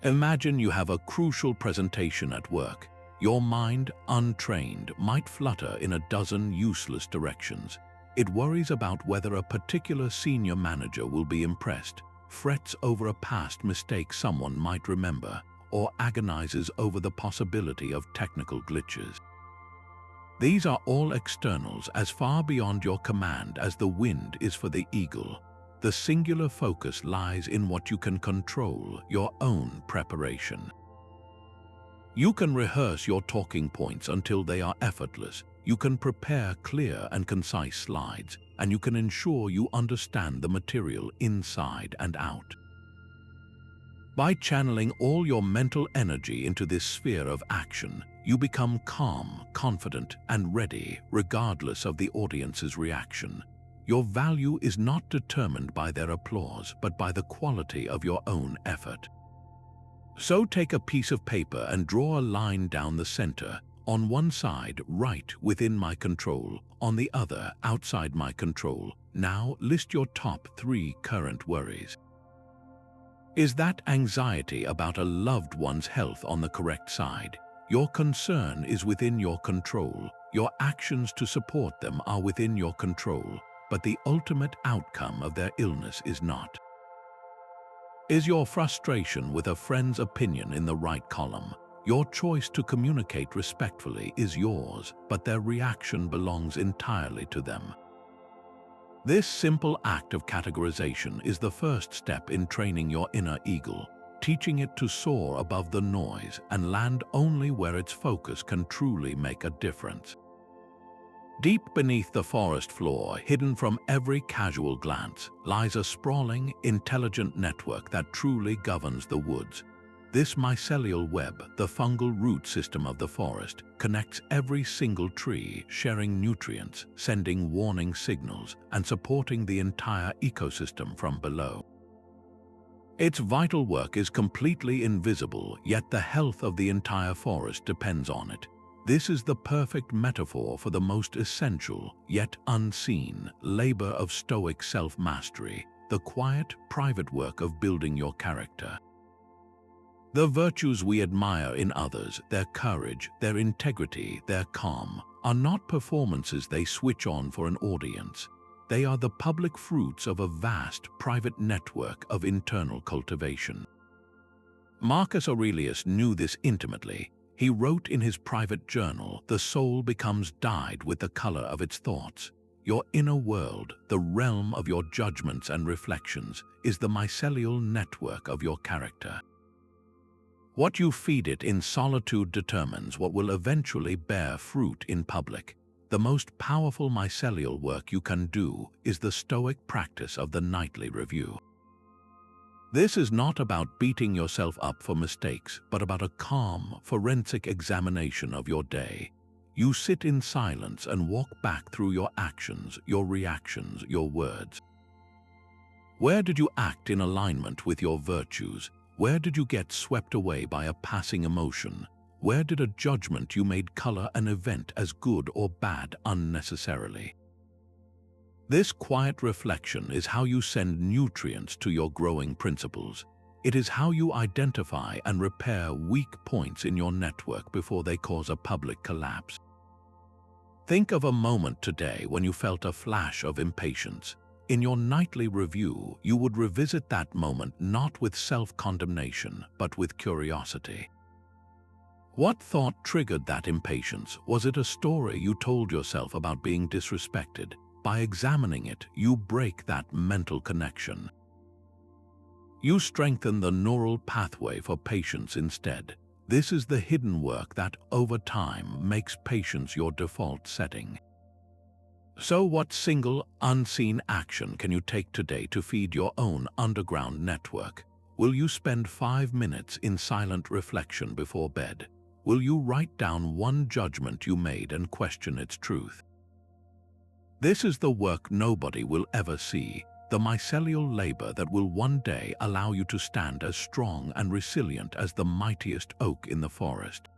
Imagine you have a crucial presentation at work. Your mind, untrained, might flutter in a dozen useless directions. It worries about whether a particular senior manager will be impressed, frets over a past mistake someone might remember, or agonizes over the possibility of technical glitches. These are all externals as far beyond your command as the wind is for the eagle. The singular focus lies in what you can control, your own preparation. You can rehearse your talking points until they are effortless. You can prepare clear and concise slides, and you can ensure you understand the material inside and out. By channeling all your mental energy into this sphere of action, you become calm, confident, and ready, regardless of the audience's reaction. Your value is not determined by their applause, but by the quality of your own effort. So take a piece of paper and draw a line down the center. On one side, right, within my control. On the other, outside my control. Now list your top 3 current worries. Is that anxiety about a loved one's health on the correct side? Your concern is within your control. Your actions to support them are within your control, but the ultimate outcome of their illness is not. Is your frustration with a friend's opinion in the right column? Your choice to communicate respectfully is yours, but their reaction belongs entirely to them. This simple act of categorization is the first step in training your inner eagle, teaching it to soar above the noise and land only where its focus can truly make a difference. Deep beneath the forest floor, hidden from every casual glance, lies a sprawling, intelligent network that truly governs the woods. This mycelial web, the fungal root system of the forest, connects every single tree, sharing nutrients, sending warning signals, and supporting the entire ecosystem from below. Its vital work is completely invisible, yet the health of the entire forest depends on it. This is the perfect metaphor for the most essential, yet unseen, labor of Stoic self-mastery, the quiet, private work of building your character. The virtues we admire in others, their courage, their integrity, their calm, are not performances they switch on for an audience. They are the public fruits of a vast, private network of internal cultivation. Marcus Aurelius knew this intimately. He wrote in his private journal, "The soul becomes dyed with the color of its thoughts." Your inner world, the realm of your judgments and reflections, is the mycelial network of your character. What you feed it in solitude determines what will eventually bear fruit in public. The most powerful mycelial work you can do is the Stoic practice of the nightly review. This is not about beating yourself up for mistakes, but about a calm, forensic examination of your day. You sit in silence and walk back through your actions, your reactions, your words. Where did you act in alignment with your virtues? Where did you get swept away by a passing emotion? Where did a judgment you made color an event as good or bad unnecessarily? This quiet reflection is how you send nutrients to your growing principles. It is how you identify and repair weak points in your network before they cause a public collapse. Think of a moment today when you felt a flash of impatience. In your nightly review, you would revisit that moment not with self-condemnation, but with curiosity. What thought triggered that impatience? Was it a story you told yourself about being disrespected? By examining it, you break that mental connection. You strengthen the neural pathway for patience instead. This is the hidden work that, over time, makes patience your default setting. So what single, unseen action can you take today to feed your own underground network? Will you spend 5 minutes in silent reflection before bed? Will you write down one judgment you made and question its truth? This is the work nobody will ever see, the mycelial labor that will one day allow you to stand as strong and resilient as the mightiest oak in the forest.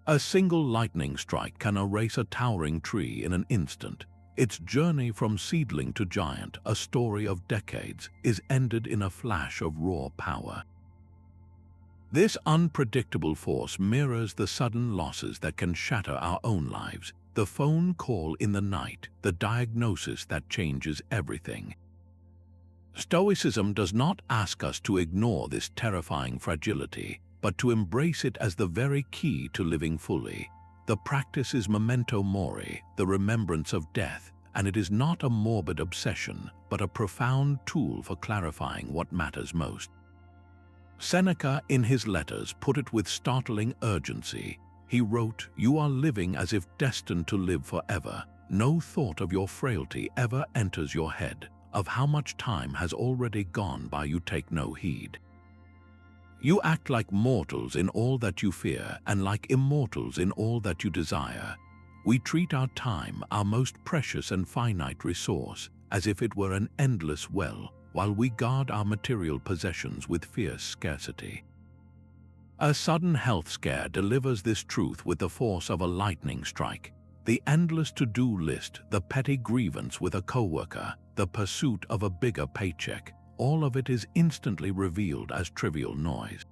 A single lightning strike can erase a towering tree in an instant. Its journey from seedling to giant, a story of decades, is ended in a flash of raw power. This unpredictable force mirrors the sudden losses that can shatter our own lives, the phone call in the night, the diagnosis that changes everything. Stoicism does not ask us to ignore this terrifying fragility, but to embrace it as the very key to living fully. The practice is memento mori, the remembrance of death, and it is not a morbid obsession, but a profound tool for clarifying what matters most. Seneca, in his letters, put it with startling urgency. He wrote, "You are living as if destined to live forever. No thought of your frailty ever enters your head. Of how much time has already gone by you take no heed. You act like mortals in all that you fear and like immortals in all that you desire. We treat our time, our most precious and finite resource, as if it were an endless well, while we guard our material possessions with fierce scarcity." A sudden health scare delivers this truth with the force of a lightning strike. The endless to-do list, the petty grievance with a coworker, the pursuit of a bigger paycheck, all of it is instantly revealed as trivial noise.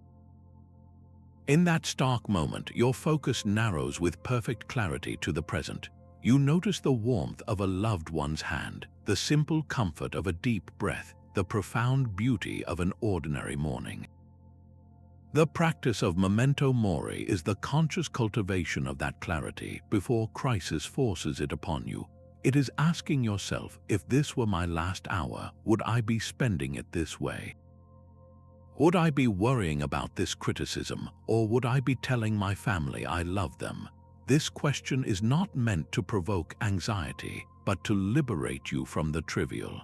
In that stark moment, your focus narrows with perfect clarity to the present. You notice the warmth of a loved one's hand, the simple comfort of a deep breath, the profound beauty of an ordinary morning. The practice of memento mori is the conscious cultivation of that clarity before crisis forces it upon you. It is asking yourself, if this were my last hour, would I be spending it this way? Would I be worrying about this criticism, or would I be telling my family I love them? This question is not meant to provoke anxiety, but to liberate you from the trivial.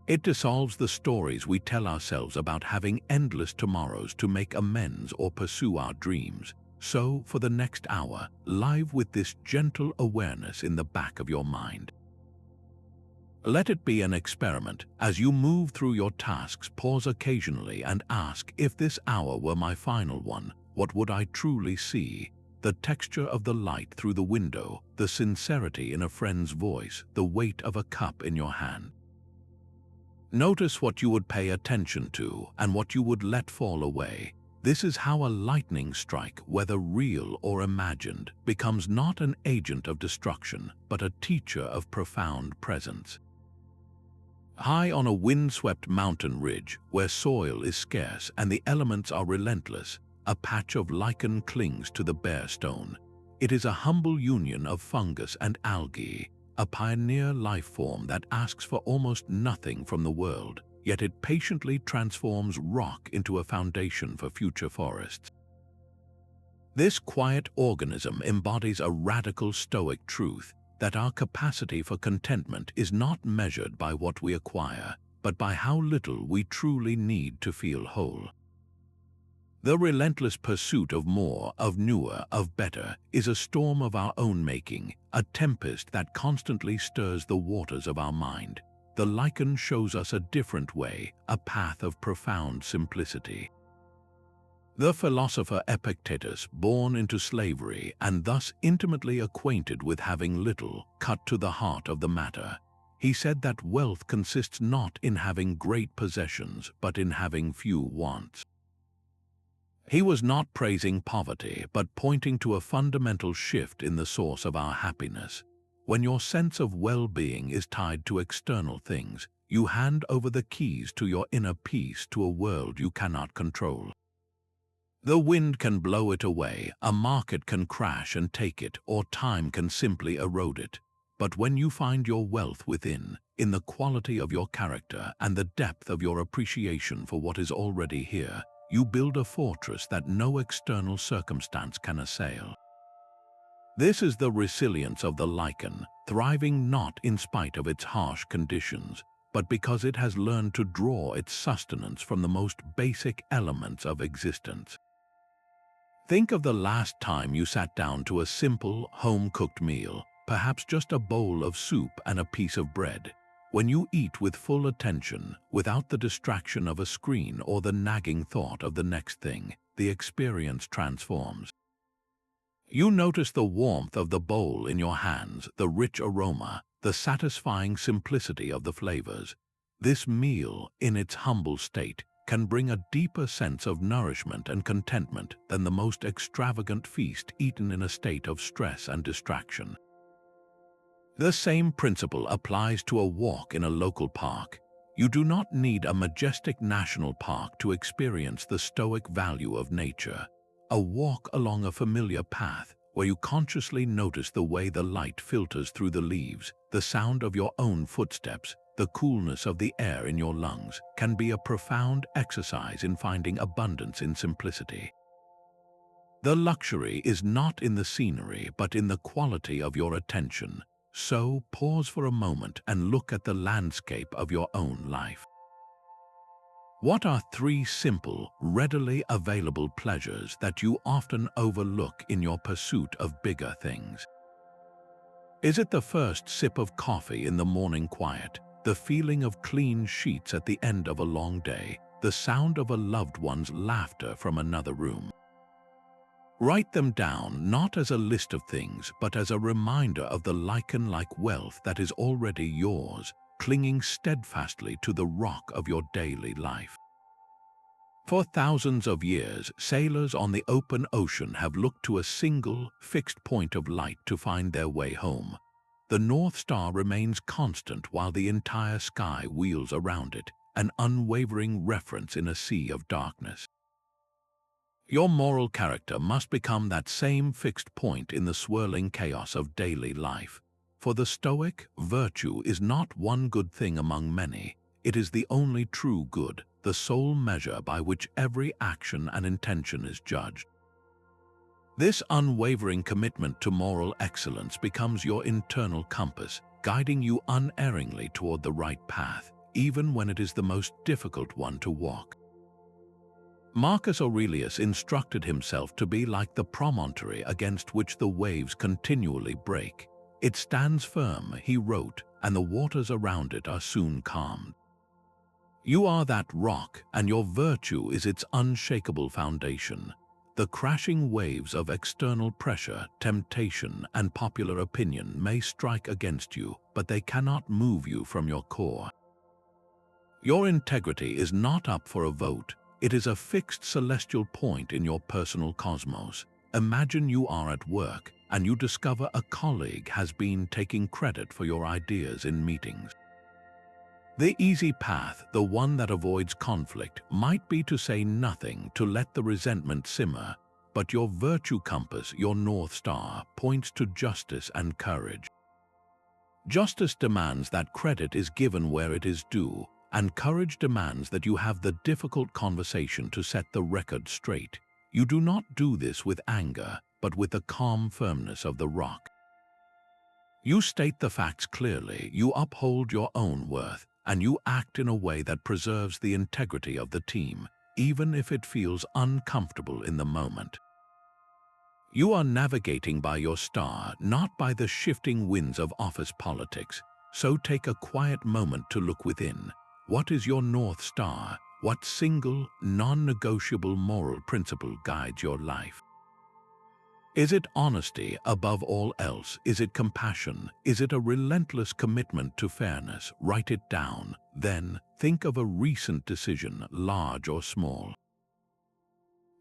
It dissolves the stories we tell ourselves about having endless tomorrows to make amends or pursue our dreams. So, for the next hour, live with this gentle awareness in the back of your mind. Let it be an experiment. As you move through your tasks, pause occasionally and ask, if this hour were my final one, what would I truly see? The texture of the light through the window, the sincerity in a friend's voice, the weight of a cup in your hand. Notice what you would pay attention to and what you would let fall away. This is how a lightning strike, whether real or imagined, becomes not an agent of destruction, but a teacher of profound presence. High on a windswept mountain ridge, where soil is scarce and the elements are relentless, a patch of lichen clings to the bare stone. It is a humble union of fungus and algae, a pioneer life form that asks for almost nothing from the world, yet it patiently transforms rock into a foundation for future forests. This quiet organism embodies a radical Stoic truth that our capacity for contentment is not measured by what we acquire, but by how little we truly need to feel whole. The relentless pursuit of more, of newer, of better, is a storm of our own making, a tempest that constantly stirs the waters of our mind. The lichen shows us a different way, a path of profound simplicity. The philosopher Epictetus, born into slavery and thus intimately acquainted with having little, cut to the heart of the matter. He said that wealth consists not in having great possessions, but in having few wants. He was not praising poverty, but pointing to a fundamental shift in the source of our happiness. When your sense of well-being is tied to external things, you hand over the keys to your inner peace to a world you cannot control. The wind can blow it away, a market can crash and take it, or time can simply erode it. But when you find your wealth within, in the quality of your character and the depth of your appreciation for what is already here, you build a fortress that no external circumstance can assail. This is the resilience of the lichen, thriving not in spite of its harsh conditions, but because it has learned to draw its sustenance from the most basic elements of existence. Think of the last time you sat down to a simple, home-cooked meal, perhaps just a bowl of soup and a piece of bread. When you eat with full attention, without the distraction of a screen or the nagging thought of the next thing, the experience transforms. You notice the warmth of the bowl in your hands, the rich aroma, the satisfying simplicity of the flavors. This meal, in its humble state, can bring a deeper sense of nourishment and contentment than the most extravagant feast eaten in a state of stress and distraction. The same principle applies to a walk in a local park. You do not need a majestic national park to experience the stoic value of nature. A walk along a familiar path, where you consciously notice the way the light filters through the leaves, the sound of your own footsteps, the coolness of the air in your lungs, can be a profound exercise in finding abundance in simplicity. The luxury is not in the scenery, but in the quality of your attention. So pause for a moment and look at the landscape of your own life. What are 3 simple, readily available pleasures that you often overlook in your pursuit of bigger things? Is it the first sip of coffee in the morning quiet, the feeling of clean sheets at the end of a long day, the sound of a loved one's laughter from another room? Write them down not as a list of things, but as a reminder of the lichen-like wealth that is already yours, clinging steadfastly to the rock of your daily life. For thousands of years, sailors on the open ocean have looked to a single, fixed point of light to find their way home. The North Star remains constant while the entire sky wheels around it, an unwavering reference in a sea of darkness. Your moral character must become that same fixed point in the swirling chaos of daily life. For the Stoic, virtue is not one good thing among many. It is the only true good, the sole measure by which every action and intention is judged. This unwavering commitment to moral excellence becomes your internal compass, guiding you unerringly toward the right path, even when it is the most difficult one to walk. Marcus Aurelius instructed himself to be like the promontory against which the waves continually break. It stands firm, he wrote, and the waters around it are soon calmed. You are that rock, and your virtue is its unshakable foundation. The crashing waves of external pressure, temptation, and popular opinion may strike against you, but they cannot move you from your core. Your integrity is not up for a vote. It is a fixed celestial point in your personal cosmos. Imagine you are at work, and you discover a colleague has been taking credit for your ideas in meetings. The easy path, the one that avoids conflict, might be to say nothing, to let the resentment simmer, but your virtue compass, your North Star, points to justice and courage. Justice demands that credit is given where it is due, and courage demands that you have the difficult conversation to set the record straight. You do not do this with anger, but with the calm firmness of the rock. You state the facts clearly, you uphold your own worth, and you act in a way that preserves the integrity of the team, even if it feels uncomfortable in the moment. You are navigating by your star, not by the shifting winds of office politics, so take a quiet moment to look within. What is your North Star? What single, non-negotiable moral principle guides your life? Is it honesty above all else? Is it compassion? Is it a relentless commitment to fairness? Write it down. Then think of a recent decision, large or small.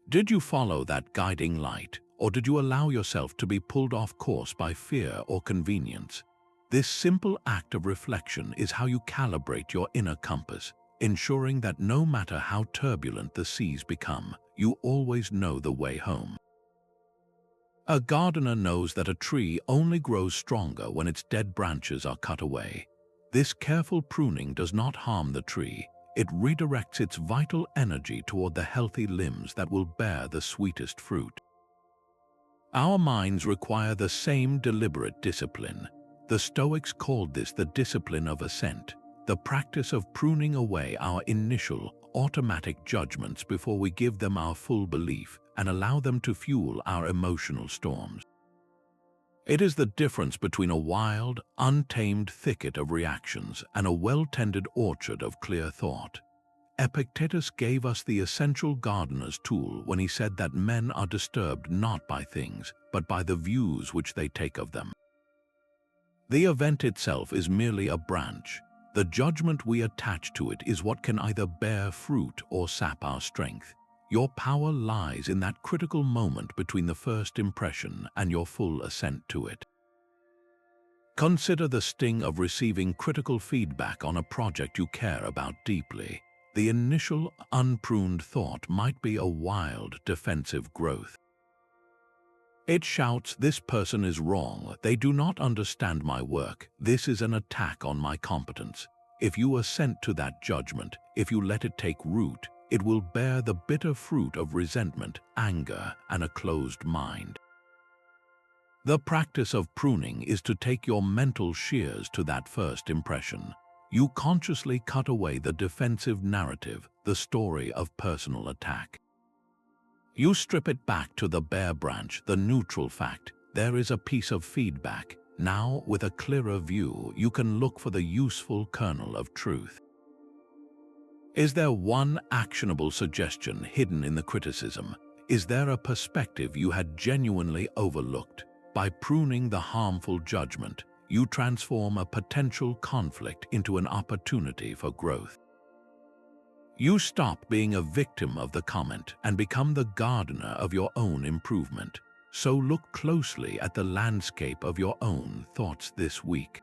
Did you follow that guiding light, or did you allow yourself to be pulled off course by fear or convenience? This simple act of reflection is how you calibrate your inner compass, ensuring that no matter how turbulent the seas become, you always know the way home. A gardener knows that a tree only grows stronger when its dead branches are cut away. This careful pruning does not harm the tree. It redirects its vital energy toward the healthy limbs that will bear the sweetest fruit. Our minds require the same deliberate discipline. The Stoics called this the discipline of assent, the practice of pruning away our initial, automatic judgments before we give them our full belief and allow them to fuel our emotional storms. It is the difference between a wild, untamed thicket of reactions and a well-tended orchard of clear thought. Epictetus gave us the essential gardener's tool when he said that men are disturbed not by things, but by the views which they take of them. The event itself is merely a branch. The judgment we attach to it is what can either bear fruit or sap our strength. Your power lies in that critical moment between the first impression and your full assent to it. Consider the sting of receiving critical feedback on a project you care about deeply. The initial, unpruned thought might be a wild, defensive growth. It shouts, "This person is wrong, they do not understand my work, this is an attack on my competence." If you assent to that judgment, if you let it take root, it will bear the bitter fruit of resentment, anger, and a closed mind. The practice of pruning is to take your mental shears to that first impression. You consciously cut away the defensive narrative, the story of personal attack. You strip it back to the bare branch, the neutral fact. There is a piece of feedback. Now, with a clearer view, you can look for the useful kernel of truth. Is there one actionable suggestion hidden in the criticism? Is there a perspective you had genuinely overlooked? By pruning the harmful judgment, you transform a potential conflict into an opportunity for growth. You stop being a victim of the comment and become the gardener of your own improvement. So look closely at the landscape of your own thoughts this week.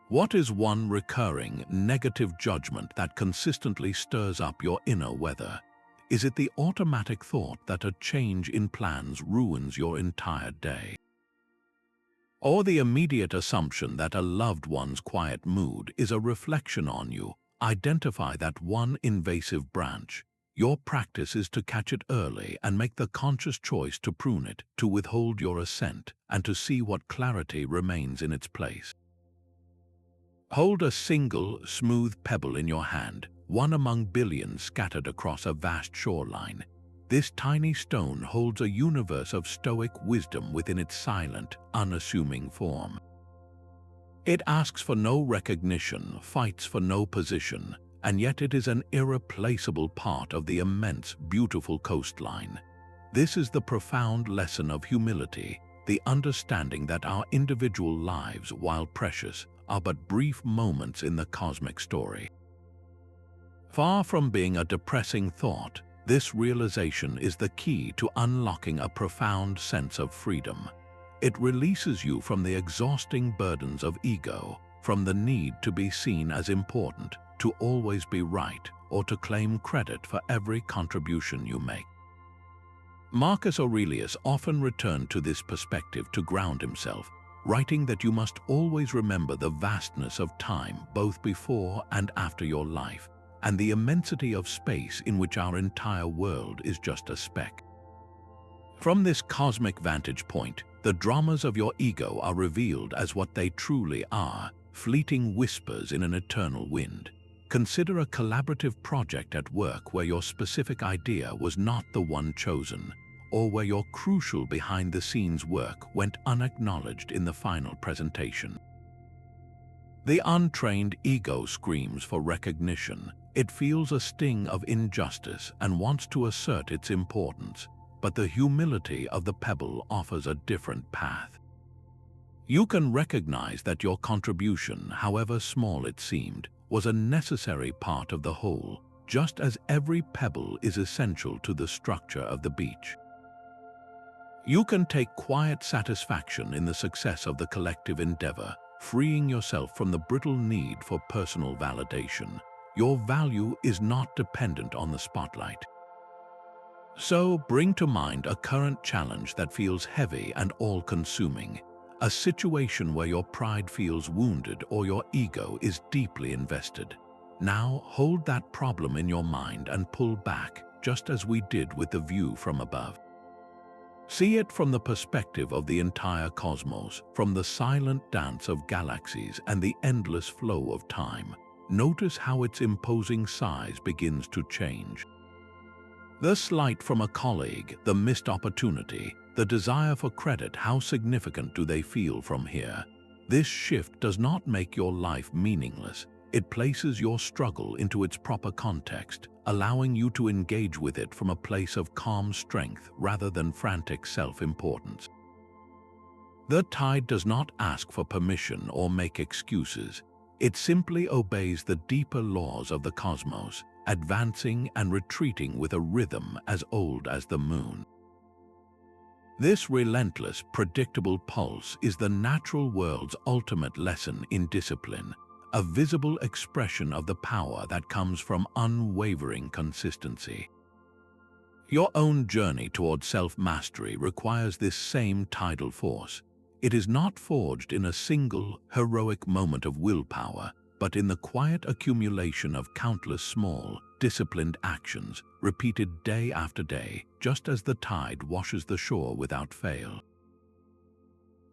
What is one recurring negative judgment that consistently stirs up your inner weather? Is it the automatic thought that a change in plans ruins your entire day? Or the immediate assumption that a loved one's quiet mood is a reflection on you? Identify that one invasive branch. Your practice is to catch it early and make the conscious choice to prune it, to withhold your assent, and to see what clarity remains in its place. Hold a single, smooth pebble in your hand, one among billions scattered across a vast shoreline. This tiny stone holds a universe of Stoic wisdom within its silent, unassuming form. It asks for no recognition, fights for no position, and yet it is an irreplaceable part of the immense, beautiful coastline. This is the profound lesson of humility, the understanding that our individual lives, while precious, are but brief moments in the cosmic story. Far from being a depressing thought, this realization is the key to unlocking a profound sense of freedom. It releases you from the exhausting burdens of ego, from the need to be seen as important, to always be right, or to claim credit for every contribution you make. Marcus Aurelius often returned to this perspective to ground himself, writing that you must always remember the vastness of time both before and after your life, and the immensity of space in which our entire world is just a speck. From this cosmic vantage point, the dramas of your ego are revealed as what they truly are, fleeting whispers in an eternal wind. Consider a collaborative project at work where your specific idea was not the one chosen, or where your crucial behind-the-scenes work went unacknowledged in the final presentation. The untrained ego screams for recognition. It feels a sting of injustice and wants to assert its importance, but the humility of the pebble offers a different path. You can recognize that your contribution, however small it seemed, was a necessary part of the whole, just as every pebble is essential to the structure of the beach. You can take quiet satisfaction in the success of the collective endeavor, freeing yourself from the brittle need for personal validation. Your value is not dependent on the spotlight. So bring to mind a current challenge that feels heavy and all-consuming, a situation where your pride feels wounded or your ego is deeply invested. Now hold that problem in your mind and pull back, just as we did with the view from above. See it from the perspective of the entire cosmos, from the silent dance of galaxies and the endless flow of time. Notice how its imposing size begins to change. The slight from a colleague, the missed opportunity, the desire for credit, how significant do they feel from here? This shift does not make your life meaningless. It places your struggle into its proper context, allowing you to engage with it from a place of calm strength rather than frantic self-importance. The tide does not ask for permission or make excuses. It simply obeys the deeper laws of the cosmos, advancing and retreating with a rhythm as old as the moon. This relentless, predictable pulse is the natural world's ultimate lesson in discipline, a visible expression of the power that comes from unwavering consistency. Your own journey toward self-mastery requires this same tidal force. It is not forged in a single, heroic moment of willpower, but in the quiet accumulation of countless small, disciplined actions, repeated day after day, just as the tide washes the shore without fail.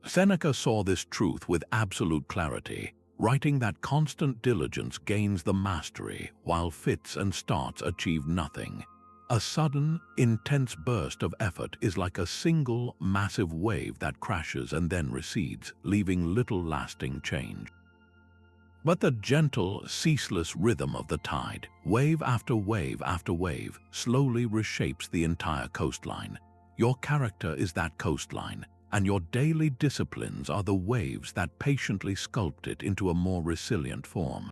Seneca saw this truth with absolute clarity, writing that constant diligence gains the mastery, while fits and starts achieve nothing. A sudden, intense burst of effort is like a single, massive wave that crashes and then recedes, leaving little lasting change. But the gentle, ceaseless rhythm of the tide, wave after wave after wave, slowly reshapes the entire coastline. Your character is that coastline, and your daily disciplines are the waves that patiently sculpt it into a more resilient form.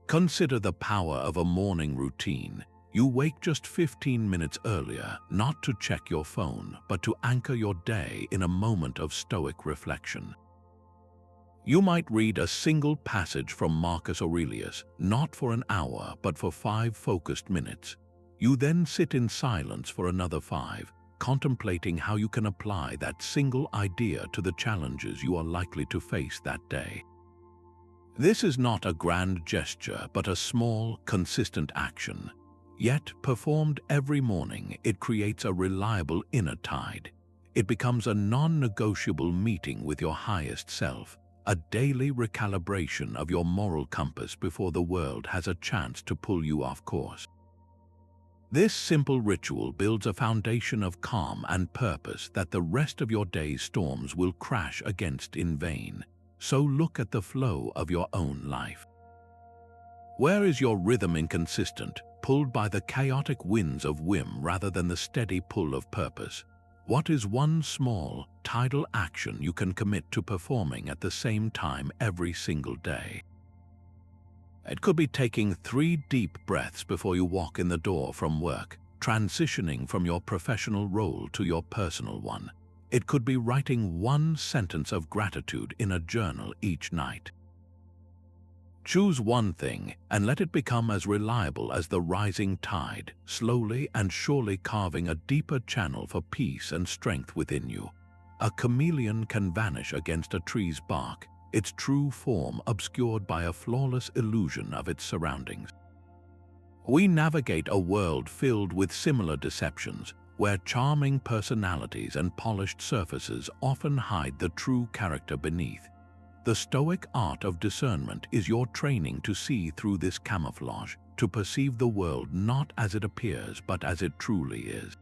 Consider the power of a morning routine. You wake just 15 minutes earlier, not to check your phone, but to anchor your day in a moment of stoic reflection. You might read a single passage from Marcus Aurelius, not for an hour, but for 5 focused minutes. You then sit in silence for another 5, contemplating how you can apply that single idea to the challenges you are likely to face that day. This is not a grand gesture, but a small, consistent action. Yet, performed every morning, it creates a reliable inner tide. It becomes a non-negotiable meeting with your highest self, a daily recalibration of your moral compass before the world has a chance to pull you off course. This simple ritual builds a foundation of calm and purpose that the rest of your day's storms will crash against in vain. So look at the flow of your own life. Where is your rhythm inconsistent, pulled by the chaotic winds of whim rather than the steady pull of purpose? What is one small, tidal action you can commit to performing at the same time every single day? It could be taking 3 deep breaths before you walk in the door from work, transitioning from your professional role to your personal one. It could be writing 1 sentence of gratitude in a journal each night. Choose one thing and let it become as reliable as the rising tide, slowly and surely carving a deeper channel for peace and strength within you. A chameleon can vanish against a tree's bark, its true form obscured by a flawless illusion of its surroundings. We navigate a world filled with similar deceptions, where charming personalities and polished surfaces often hide the true character beneath. The Stoic art of discernment is your training to see through this camouflage, to perceive the world not as it appears but as it truly is.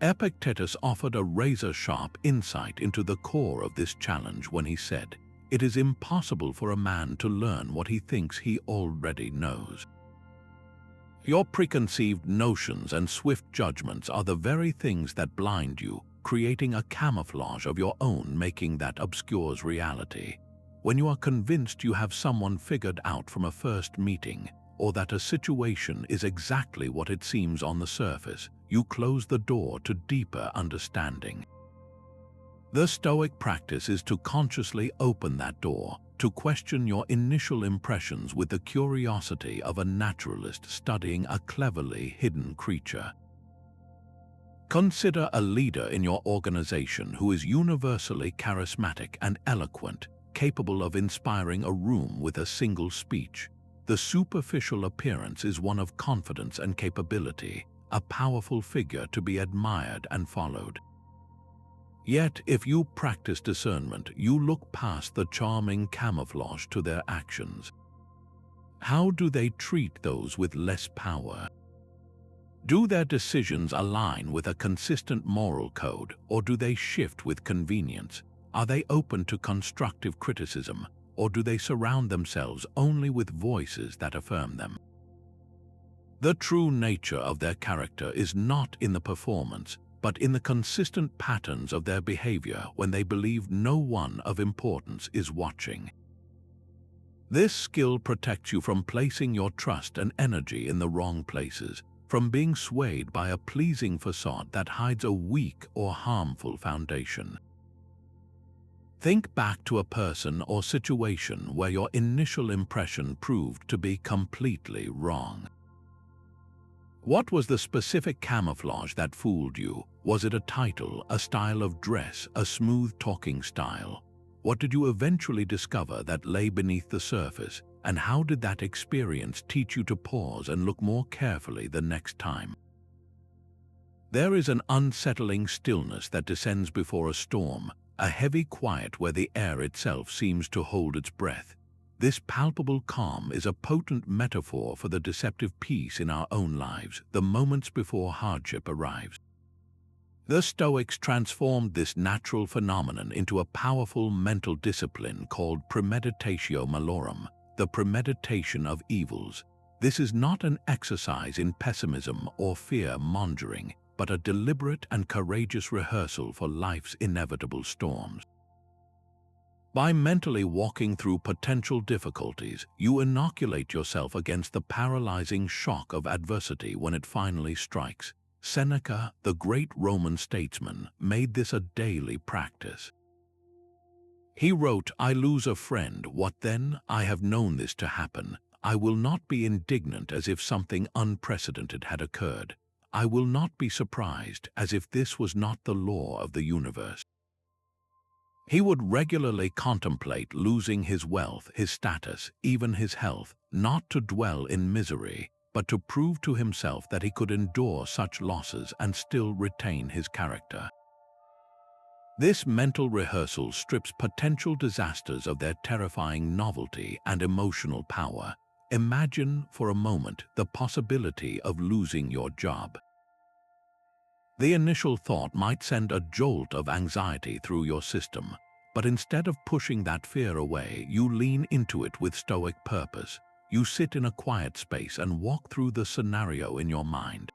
Epictetus offered a razor-sharp insight into the core of this challenge when he said, "It is impossible for a man to learn what he thinks he already knows." Your preconceived notions and swift judgments are the very things that blind you, creating a camouflage of your own making that obscures reality. When you are convinced you have someone figured out from a first meeting, or that a situation is exactly what it seems on the surface, you close the door to deeper understanding. The Stoic practice is to consciously open that door, to question your initial impressions with the curiosity of a naturalist studying a cleverly hidden creature. Consider a leader in your organization who is universally charismatic and eloquent, capable of inspiring a room with a single speech. The superficial appearance is one of confidence and capability, a powerful figure to be admired and followed. Yet, if you practice discernment, you look past the charming camouflage to their actions. How do they treat those with less power? Do their decisions align with a consistent moral code, or do they shift with convenience? Are they open to constructive criticism, or do they surround themselves only with voices that affirm them? The true nature of their character is not in the performance, but in the consistent patterns of their behavior when they believe no one of importance is watching. This skill protects you from placing your trust and energy in the wrong places, from being swayed by a pleasing facade that hides a weak or harmful foundation. Think back to a person or situation where your initial impression proved to be completely wrong. What was the specific camouflage that fooled you? Was it a title, a style of dress, a smooth talking style? What did you eventually discover that lay beneath the surface, and how did that experience teach you to pause and look more carefully the next time? There is an unsettling stillness that descends before a storm, a heavy quiet where the air itself seems to hold its breath. This palpable calm is a potent metaphor for the deceptive peace in our own lives, the moments before hardship arrives. The Stoics transformed this natural phenomenon into a powerful mental discipline called Premeditatio Malorum, the premeditation of evils. This is not an exercise in pessimism or fear-mongering, but a deliberate and courageous rehearsal for life's inevitable storms. By mentally walking through potential difficulties, you inoculate yourself against the paralyzing shock of adversity when it finally strikes. Seneca, the great Roman statesman, made this a daily practice. He wrote, "I lose a friend, what then? I have known this to happen. I will not be indignant as if something unprecedented had occurred. I will not be surprised as if this was not the law of the universe." He would regularly contemplate losing his wealth, his status, even his health, not to dwell in misery, but to prove to himself that he could endure such losses and still retain his character. This mental rehearsal strips potential disasters of their terrifying novelty and emotional power. Imagine for a moment the possibility of losing your job. The initial thought might send a jolt of anxiety through your system, but instead of pushing that fear away, you lean into it with stoic purpose. You sit in a quiet space and walk through the scenario in your mind.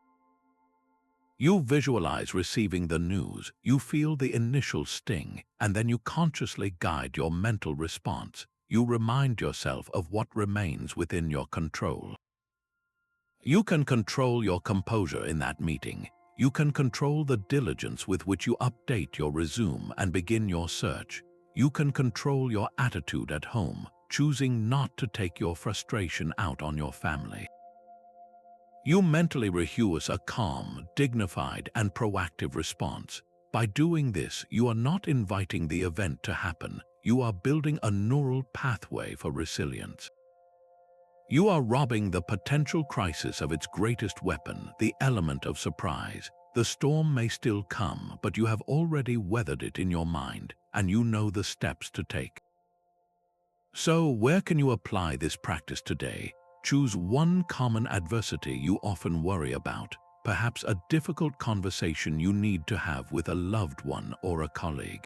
You visualize receiving the news, you feel the initial sting, and then you consciously guide your mental response. You remind yourself of what remains within your control. You can control your composure in that meeting. You can control the diligence with which you update your resume and begin your search. You can control your attitude at home, choosing not to take your frustration out on your family. You mentally rehearse a calm, dignified, and proactive response. By doing this, you are not inviting the event to happen. You are building a neural pathway for resilience. You are robbing the potential crisis of its greatest weapon, the element of surprise. The storm may still come, but you have already weathered it in your mind, and you know the steps to take. So, where can you apply this practice today? Choose one common adversity you often worry about, perhaps a difficult conversation you need to have with a loved one or a colleague.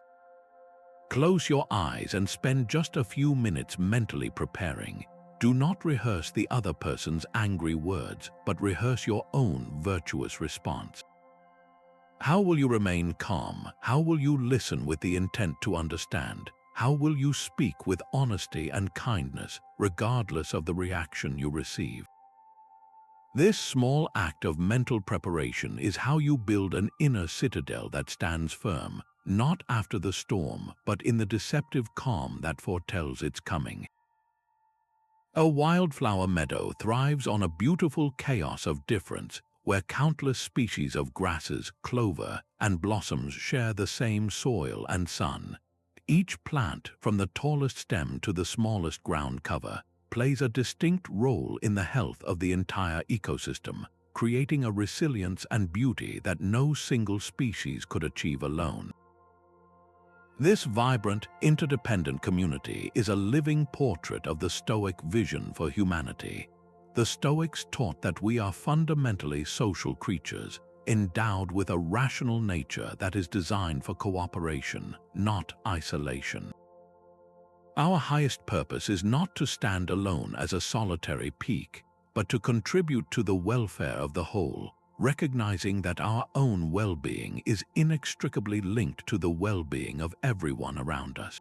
Close your eyes and spend just a few minutes mentally preparing. Do not rehearse the other person's angry words, but rehearse your own virtuous response. How will you remain calm? How will you listen with the intent to understand? How will you speak with honesty and kindness, regardless of the reaction you receive? This small act of mental preparation is how you build an inner citadel that stands firm, not after the storm, but in the deceptive calm that foretells its coming. A wildflower meadow thrives on a beautiful chaos of difference, where countless species of grasses, clover, and blossoms share the same soil and sun. Each plant, from the tallest stem to the smallest ground cover, plays a distinct role in the health of the entire ecosystem, creating a resilience and beauty that no single species could achieve alone. This vibrant, interdependent community is a living portrait of the Stoic vision for humanity. The Stoics taught that we are fundamentally social creatures, endowed with a rational nature that is designed for cooperation, not isolation. Our highest purpose is not to stand alone as a solitary peak, but to contribute to the welfare of the whole, recognizing that our own well-being is inextricably linked to the well-being of everyone around us.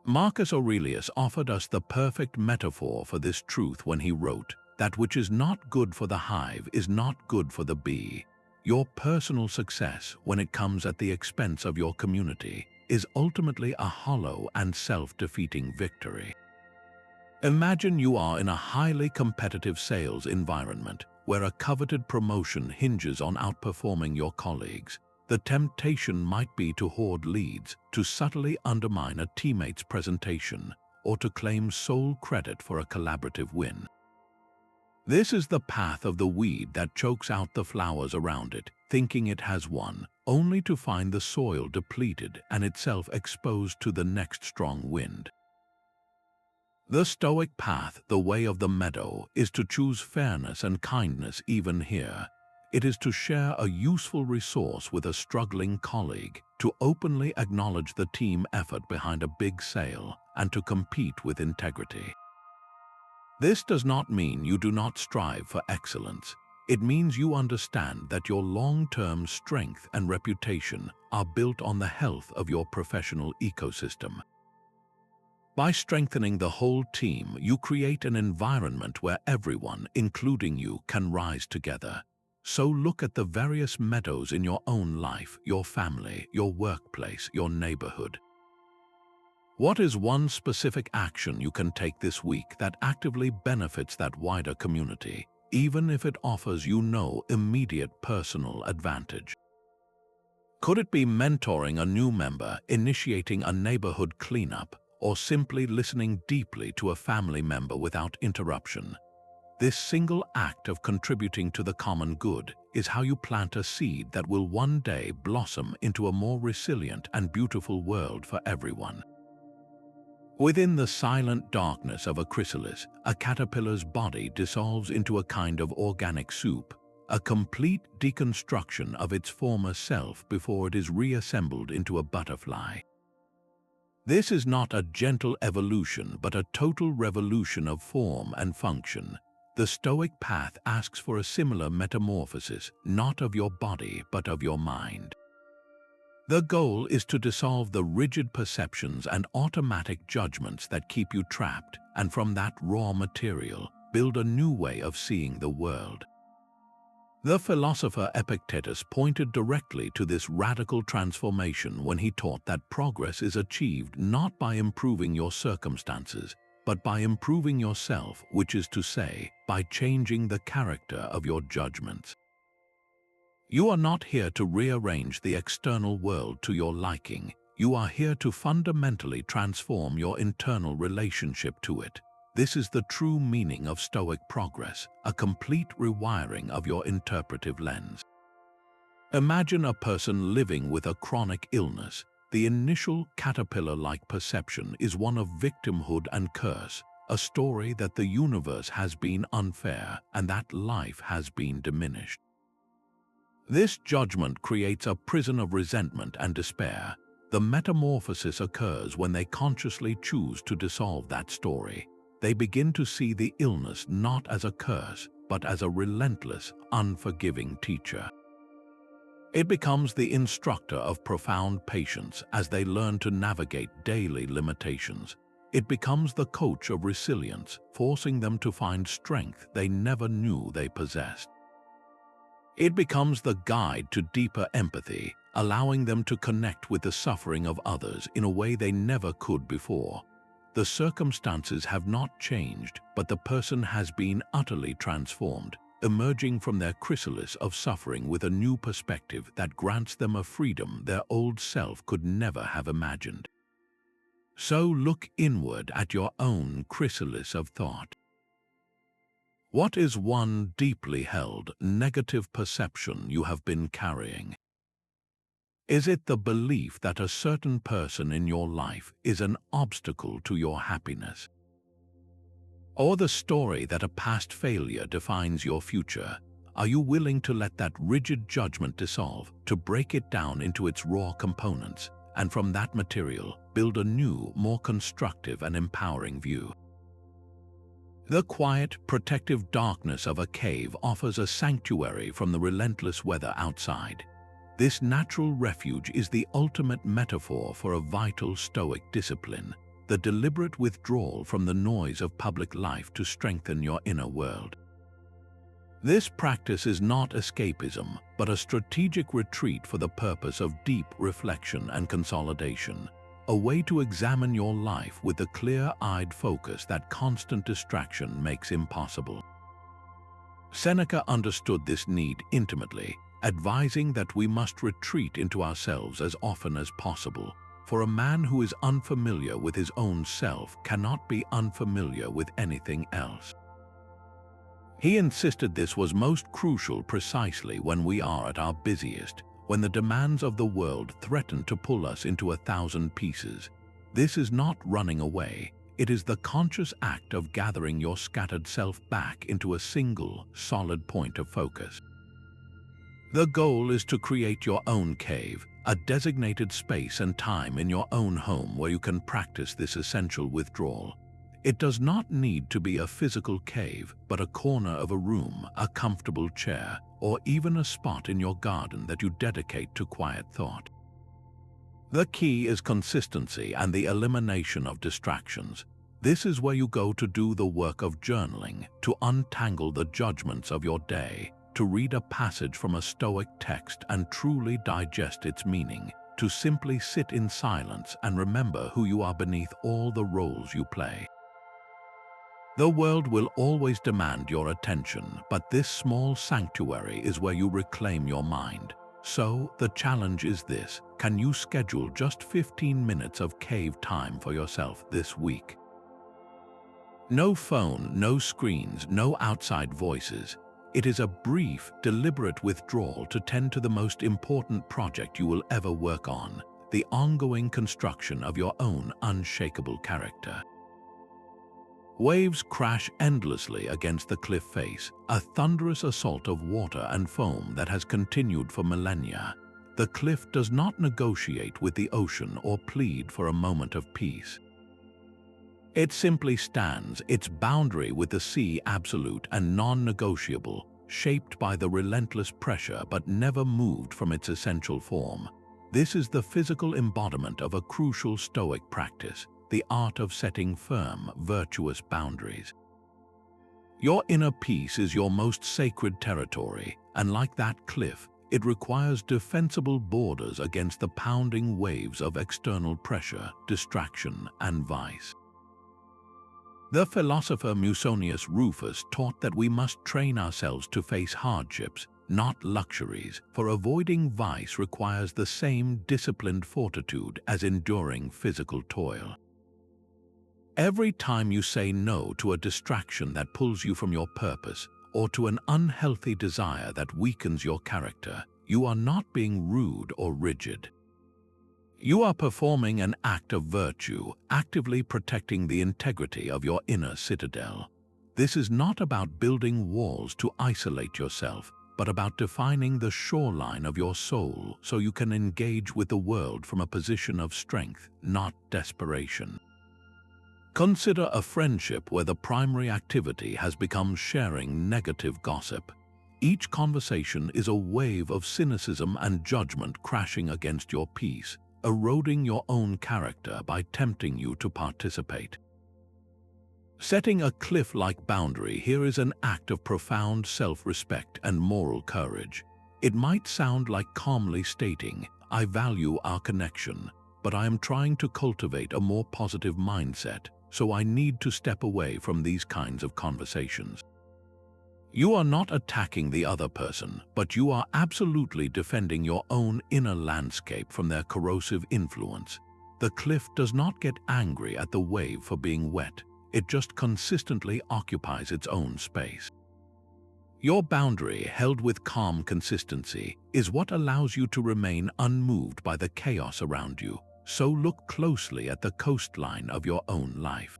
Marcus Aurelius offered us the perfect metaphor for this truth when he wrote, "That which is not good for the hive is not good for the bee." Your personal success, when it comes at the expense of your community, is ultimately a hollow and self-defeating victory. Imagine you are in a highly competitive sales environment where a coveted promotion hinges on outperforming your colleagues. The temptation might be to hoard leads, to subtly undermine a teammate's presentation, or to claim sole credit for a collaborative win. This is the path of the weed that chokes out the flowers around it, thinking it has won, only to find the soil depleted and itself exposed to the next strong wind. The Stoic path, the way of the meadow, is to choose fairness and kindness even here. It is to share a useful resource with a struggling colleague, to openly acknowledge the team effort behind a big sale, and to compete with integrity. This does not mean you do not strive for excellence. It means you understand that your long-term strength and reputation are built on the health of your professional ecosystem. By strengthening the whole team, you create an environment where everyone, including you, can rise together. So look at the various meadows in your own life, your family, your workplace, your neighborhood. What is one specific action you can take this week that actively benefits that wider community, even if it offers you no immediate personal advantage? Could it be mentoring a new member, initiating a neighborhood cleanup, or simply listening deeply to a family member without interruption? This single act of contributing to the common good is how you plant a seed that will one day blossom into a more resilient and beautiful world for everyone. Within the silent darkness of a chrysalis, a caterpillar's body dissolves into a kind of organic soup, a complete deconstruction of its former self before it is reassembled into a butterfly. This is not a gentle evolution, but a total revolution of form and function. The Stoic path asks for a similar metamorphosis, not of your body, but of your mind. The goal is to dissolve the rigid perceptions and automatic judgments that keep you trapped, and from that raw material, build a new way of seeing the world. The philosopher Epictetus pointed directly to this radical transformation when he taught that progress is achieved not by improving your circumstances, but by improving yourself, which is to say, by changing the character of your judgments. You are not here to rearrange the external world to your liking. You are here to fundamentally transform your internal relationship to it. This is the true meaning of Stoic progress, a complete rewiring of your interpretive lens. Imagine a person living with a chronic illness. The initial caterpillar-like perception is one of victimhood and curse, a story that the universe has been unfair and that life has been diminished. This judgment creates a prison of resentment and despair. The metamorphosis occurs when they consciously choose to dissolve that story. They begin to see the illness not as a curse, but as a relentless, unforgiving teacher. It becomes the instructor of profound patience as they learn to navigate daily limitations. It becomes the coach of resilience, forcing them to find strength they never knew they possessed. It becomes the guide to deeper empathy, allowing them to connect with the suffering of others in a way they never could before. The circumstances have not changed, but the person has been utterly transformed, emerging from their chrysalis of suffering with a new perspective that grants them a freedom their old self could never have imagined. So look inward at your own chrysalis of thought. What is one deeply held, negative perception you have been carrying? Is it the belief that a certain person in your life is an obstacle to your happiness? Or the story that a past failure defines your future? Are you willing to let that rigid judgment dissolve, to break it down into its raw components, and from that material, build a new, more constructive and empowering view? The quiet, protective darkness of a cave offers a sanctuary from the relentless weather outside. This natural refuge is the ultimate metaphor for a vital Stoic discipline, the deliberate withdrawal from the noise of public life to strengthen your inner world. This practice is not escapism, but a strategic retreat for the purpose of deep reflection and consolidation, a way to examine your life with the clear-eyed focus that constant distraction makes impossible. Seneca understood this need intimately, advising that we must retreat into ourselves as often as possible, for a man who is unfamiliar with his own self cannot be unfamiliar with anything else. He insisted this was most crucial precisely when we are at our busiest, when the demands of the world threaten to pull us into 1,000 pieces. This is not running away, it is the conscious act of gathering your scattered self back into a single, solid point of focus. The goal is to create your own cave, a designated space and time in your own home where you can practice this essential withdrawal. It does not need to be a physical cave, but a corner of a room, a comfortable chair, or even a spot in your garden that you dedicate to quiet thought. The key is consistency and the elimination of distractions. This is where you go to do the work of journaling, to untangle the judgments of your day, to read a passage from a Stoic text and truly digest its meaning, to simply sit in silence and remember who you are beneath all the roles you play. The world will always demand your attention, but this small sanctuary is where you reclaim your mind. So, the challenge is this: can you schedule just 15 minutes of cave time for yourself this week? No phone, no screens, no outside voices. It is a brief, deliberate withdrawal to tend to the most important project you will ever work on, the ongoing construction of your own unshakable character. Waves crash endlessly against the cliff face, a thunderous assault of water and foam that has continued for millennia. The cliff does not negotiate with the ocean or plead for a moment of peace. It simply stands, its boundary with the sea absolute and non-negotiable, shaped by the relentless pressure but never moved from its essential form. This is the physical embodiment of a crucial Stoic practice, the art of setting firm, virtuous boundaries. Your inner peace is your most sacred territory, and like that cliff, it requires defensible borders against the pounding waves of external pressure, distraction, and vice. The philosopher Musonius Rufus taught that we must train ourselves to face hardships, not luxuries, for avoiding vice requires the same disciplined fortitude as enduring physical toil. Every time you say no to a distraction that pulls you from your purpose, or to an unhealthy desire that weakens your character, you are not being rude or rigid. You are performing an act of virtue, actively protecting the integrity of your inner citadel. This is not about building walls to isolate yourself, but about defining the shoreline of your soul so you can engage with the world from a position of strength, not desperation. Consider a friendship where the primary activity has become sharing negative gossip. Each conversation is a wave of cynicism and judgment crashing against your peace, eroding your own character by tempting you to participate. Setting a cliff-like boundary here is an act of profound self-respect and moral courage. It might sound like calmly stating, "I value our connection, but I am trying to cultivate a more positive mindset, so I need to step away from these kinds of conversations." You are not attacking the other person, but you are absolutely defending your own inner landscape from their corrosive influence. The cliff does not get angry at the wave for being wet. It just consistently occupies its own space. Your boundary, held with calm consistency, is what allows you to remain unmoved by the chaos around you. So look closely at the coastline of your own life.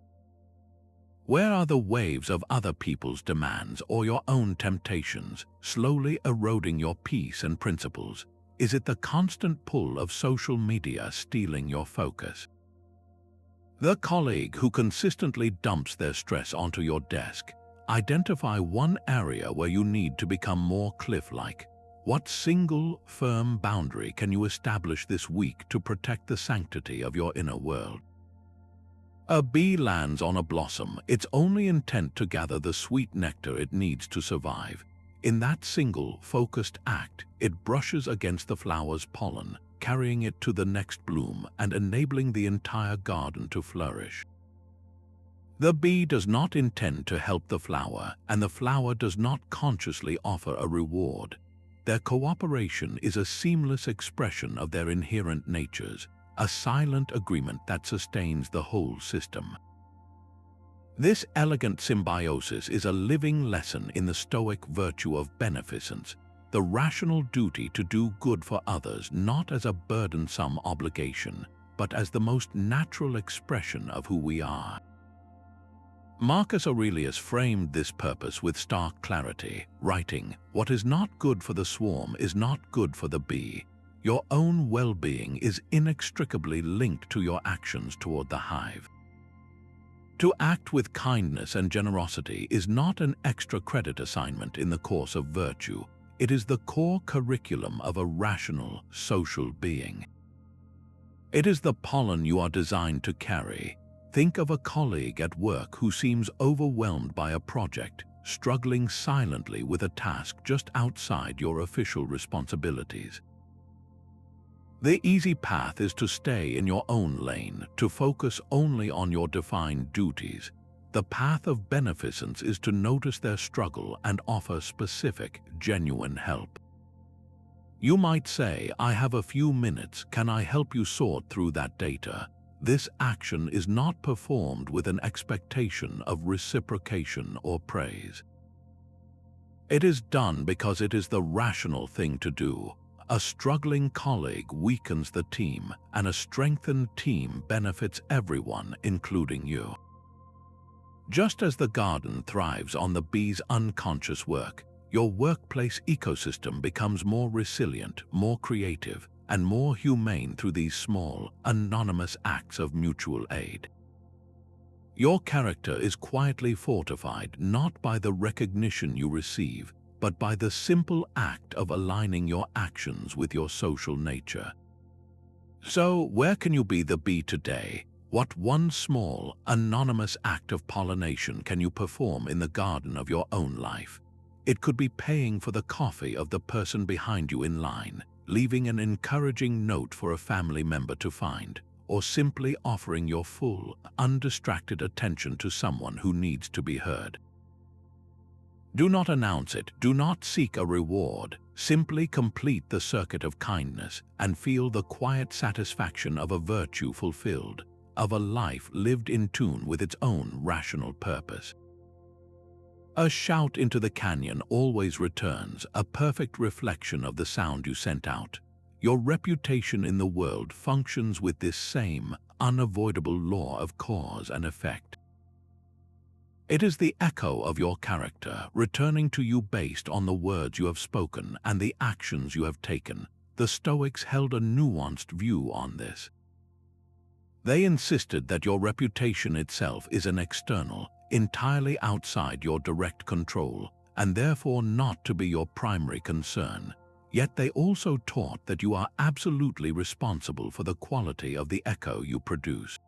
Where are the waves of other people's demands or your own temptations slowly eroding your peace and principles? Is it the constant pull of social media stealing your focus? The colleague who consistently dumps their stress onto your desk? Identify one area where you need to become more cliff-like. What single, firm boundary can you establish this week to protect the sanctity of your inner world? A bee lands on a blossom, its only intent to gather the sweet nectar it needs to survive. In that single, focused act, it brushes against the flower's pollen, carrying it to the next bloom and enabling the entire garden to flourish. The bee does not intend to help the flower, and the flower does not consciously offer a reward. Their cooperation is a seamless expression of their inherent natures, a silent agreement that sustains the whole system. This elegant symbiosis is a living lesson in the Stoic virtue of beneficence, the rational duty to do good for others not as a burdensome obligation, but as the most natural expression of who we are. Marcus Aurelius framed this purpose with stark clarity, writing, "What is not good for the swarm is not good for the bee." Your own well-being is inextricably linked to your actions toward the hive. To act with kindness and generosity is not an extra credit assignment in the course of virtue. It is the core curriculum of a rational, social being. It is the pollen you are designed to carry. Think of a colleague at work who seems overwhelmed by a project, struggling silently with a task just outside your official responsibilities. The easy path is to stay in your own lane, to focus only on your defined duties. The path of beneficence is to notice their struggle and offer specific, genuine help. You might say, "I have a few minutes, can I help you sort through that data?" This action is not performed with an expectation of reciprocation or praise. It is done because it is the rational thing to do. A struggling colleague weakens the team, and a strengthened team benefits everyone, including you. Just as the garden thrives on the bee's unconscious work, your workplace ecosystem becomes more resilient, more creative, and more humane through these small, anonymous acts of mutual aid. Your character is quietly fortified not by the recognition you receive, but by the simple act of aligning your actions with your social nature. So, where can you be the bee today? What one small, anonymous act of pollination can you perform in the garden of your own life? It could be paying for the coffee of the person behind you in line, leaving an encouraging note for a family member to find, or simply offering your full, undistracted attention to someone who needs to be heard. Do not announce it, do not seek a reward, simply complete the circuit of kindness and feel the quiet satisfaction of a virtue fulfilled, of a life lived in tune with its own rational purpose. A shout into the canyon always returns, a perfect reflection of the sound you sent out. Your reputation in the world functions with this same unavoidable law of cause and effect. It is the echo of your character, returning to you based on the words you have spoken and the actions you have taken. The Stoics held a nuanced view on this. They insisted that your reputation itself is an external, entirely outside your direct control, and therefore not to be your primary concern. Yet they also taught that you are absolutely responsible for the quality of the echo you produce.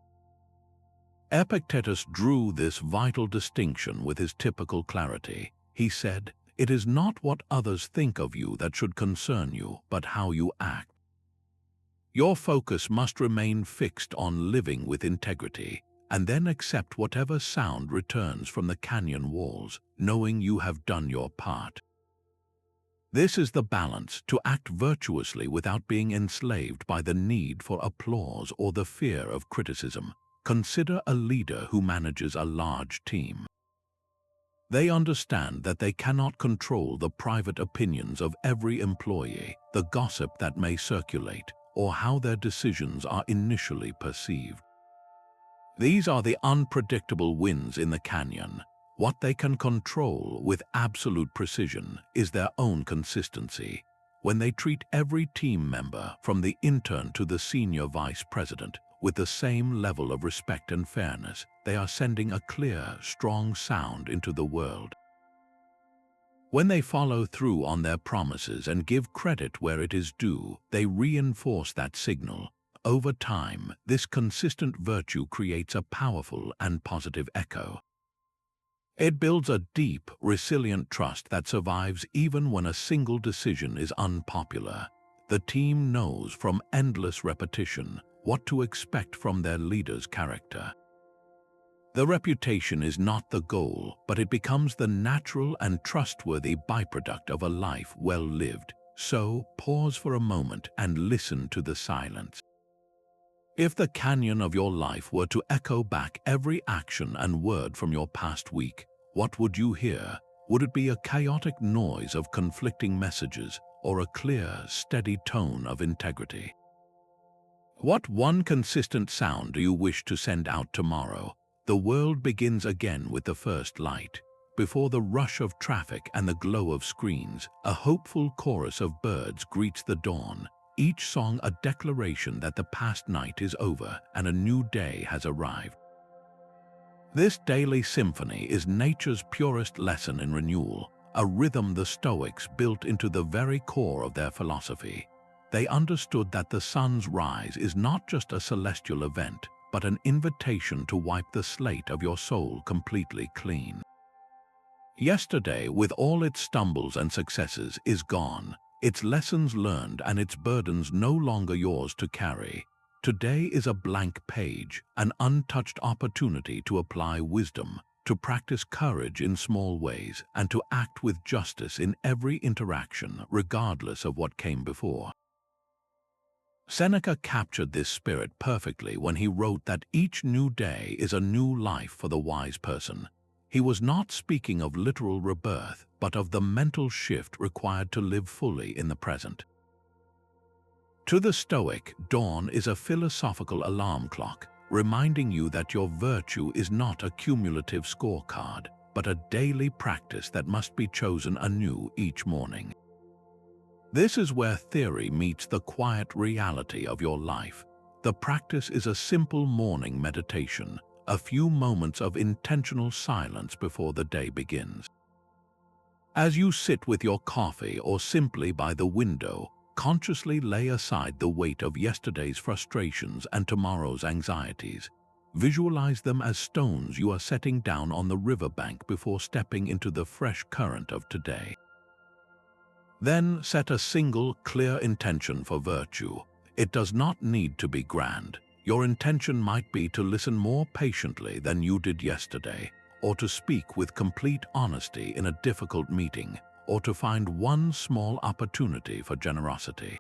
Epictetus drew this vital distinction with his typical clarity. He said, "It is not what others think of you that should concern you, but how you act." Your focus must remain fixed on living with integrity, and then accept whatever sound returns from the canyon walls, knowing you have done your part. This is the balance, to act virtuously without being enslaved by the need for applause or the fear of criticism. Consider a leader who manages a large team. They understand that they cannot control the private opinions of every employee, the gossip that may circulate, or how their decisions are initially perceived. These are the unpredictable winds in the canyon. What they can control with absolute precision is their own consistency. When they treat every team member, from the intern to the senior vice president, with the same level of respect and fairness, they are sending a clear, strong sound into the world. When they follow through on their promises and give credit where it is due, they reinforce that signal. Over time, this consistent virtue creates a powerful and positive echo. It builds a deep, resilient trust that survives even when a single decision is unpopular. The team knows from endless repetition what to expect from their leader's character. The reputation is not the goal, but it becomes the natural and trustworthy byproduct of a life well lived. So, pause for a moment and listen to the silence. If the canyon of your life were to echo back every action and word from your past week, what would you hear? Would it be a chaotic noise of conflicting messages, or a clear, steady tone of integrity? What one consistent sound do you wish to send out tomorrow? The world begins again with the first light. Before the rush of traffic and the glow of screens, a hopeful chorus of birds greets the dawn, each song a declaration that the past night is over and a new day has arrived. This daily symphony is nature's purest lesson in renewal, a rhythm the Stoics built into the very core of their philosophy. They understood that the sun's rise is not just a celestial event, but an invitation to wipe the slate of your soul completely clean. Yesterday, with all its stumbles and successes, is gone, its lessons learned and its burdens no longer yours to carry. Today is a blank page, an untouched opportunity to apply wisdom, to practice courage in small ways, and to act with justice in every interaction, regardless of what came before. Seneca captured this spirit perfectly when he wrote that each new day is a new life for the wise person. He was not speaking of literal rebirth, but of the mental shift required to live fully in the present. To the Stoic, dawn is a philosophical alarm clock, reminding you that your virtue is not a cumulative scorecard, but a daily practice that must be chosen anew each morning. This is where theory meets the quiet reality of your life. The practice is a simple morning meditation, a few moments of intentional silence before the day begins. As you sit with your coffee or simply by the window, consciously lay aside the weight of yesterday's frustrations and tomorrow's anxieties. Visualize them as stones you are setting down on the riverbank before stepping into the fresh current of today. Then set a single, clear intention for virtue. It does not need to be grand. Your intention might be to listen more patiently than you did yesterday, or to speak with complete honesty in a difficult meeting, or to find one small opportunity for generosity.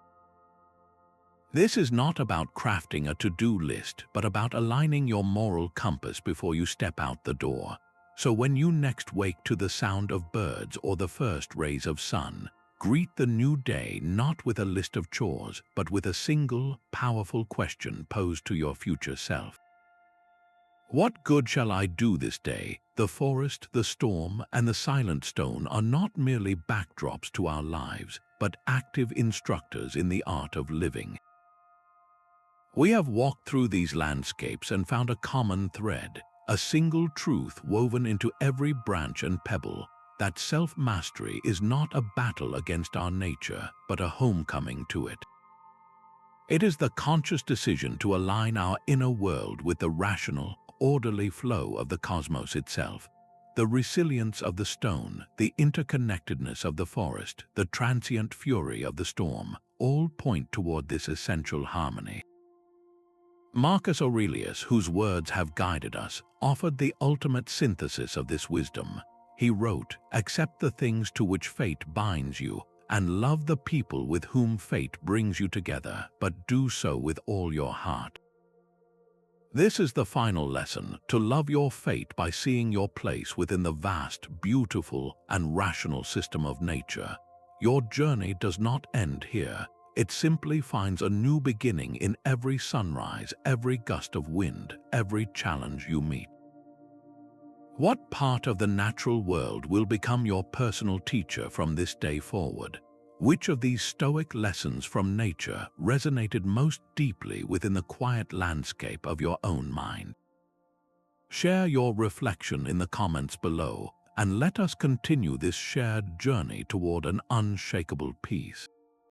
This is not about crafting a to-do list, but about aligning your moral compass before you step out the door. So when you next wake to the sound of birds or the first rays of sun, greet the new day not with a list of chores, but with a single, powerful question posed to your future self. What good shall I do this day? The forest, the storm, and the silent stone are not merely backdrops to our lives, but active instructors in the art of living. We have walked through these landscapes and found a common thread, a single truth woven into every branch and pebble, that self-mastery is not a battle against our nature, but a homecoming to it. It is the conscious decision to align our inner world with the rational, orderly flow of the cosmos itself. The resilience of the stone, the interconnectedness of the forest, the transient fury of the storm, all point toward this essential harmony. Marcus Aurelius, whose words have guided us, offered the ultimate synthesis of this wisdom. He wrote, "Accept the things to which fate binds you, and love the people with whom fate brings you together, but do so with all your heart." This is the final lesson: to love your fate by seeing your place within the vast, beautiful, and rational system of nature. Your journey does not end here. It simply finds a new beginning in every sunrise, every gust of wind, every challenge you meet. What part of the natural world will become your personal teacher from this day forward? Which of these Stoic lessons from nature resonated most deeply within the quiet landscape of your own mind? Share your reflection in the comments below, and let us continue this shared journey toward an unshakable peace.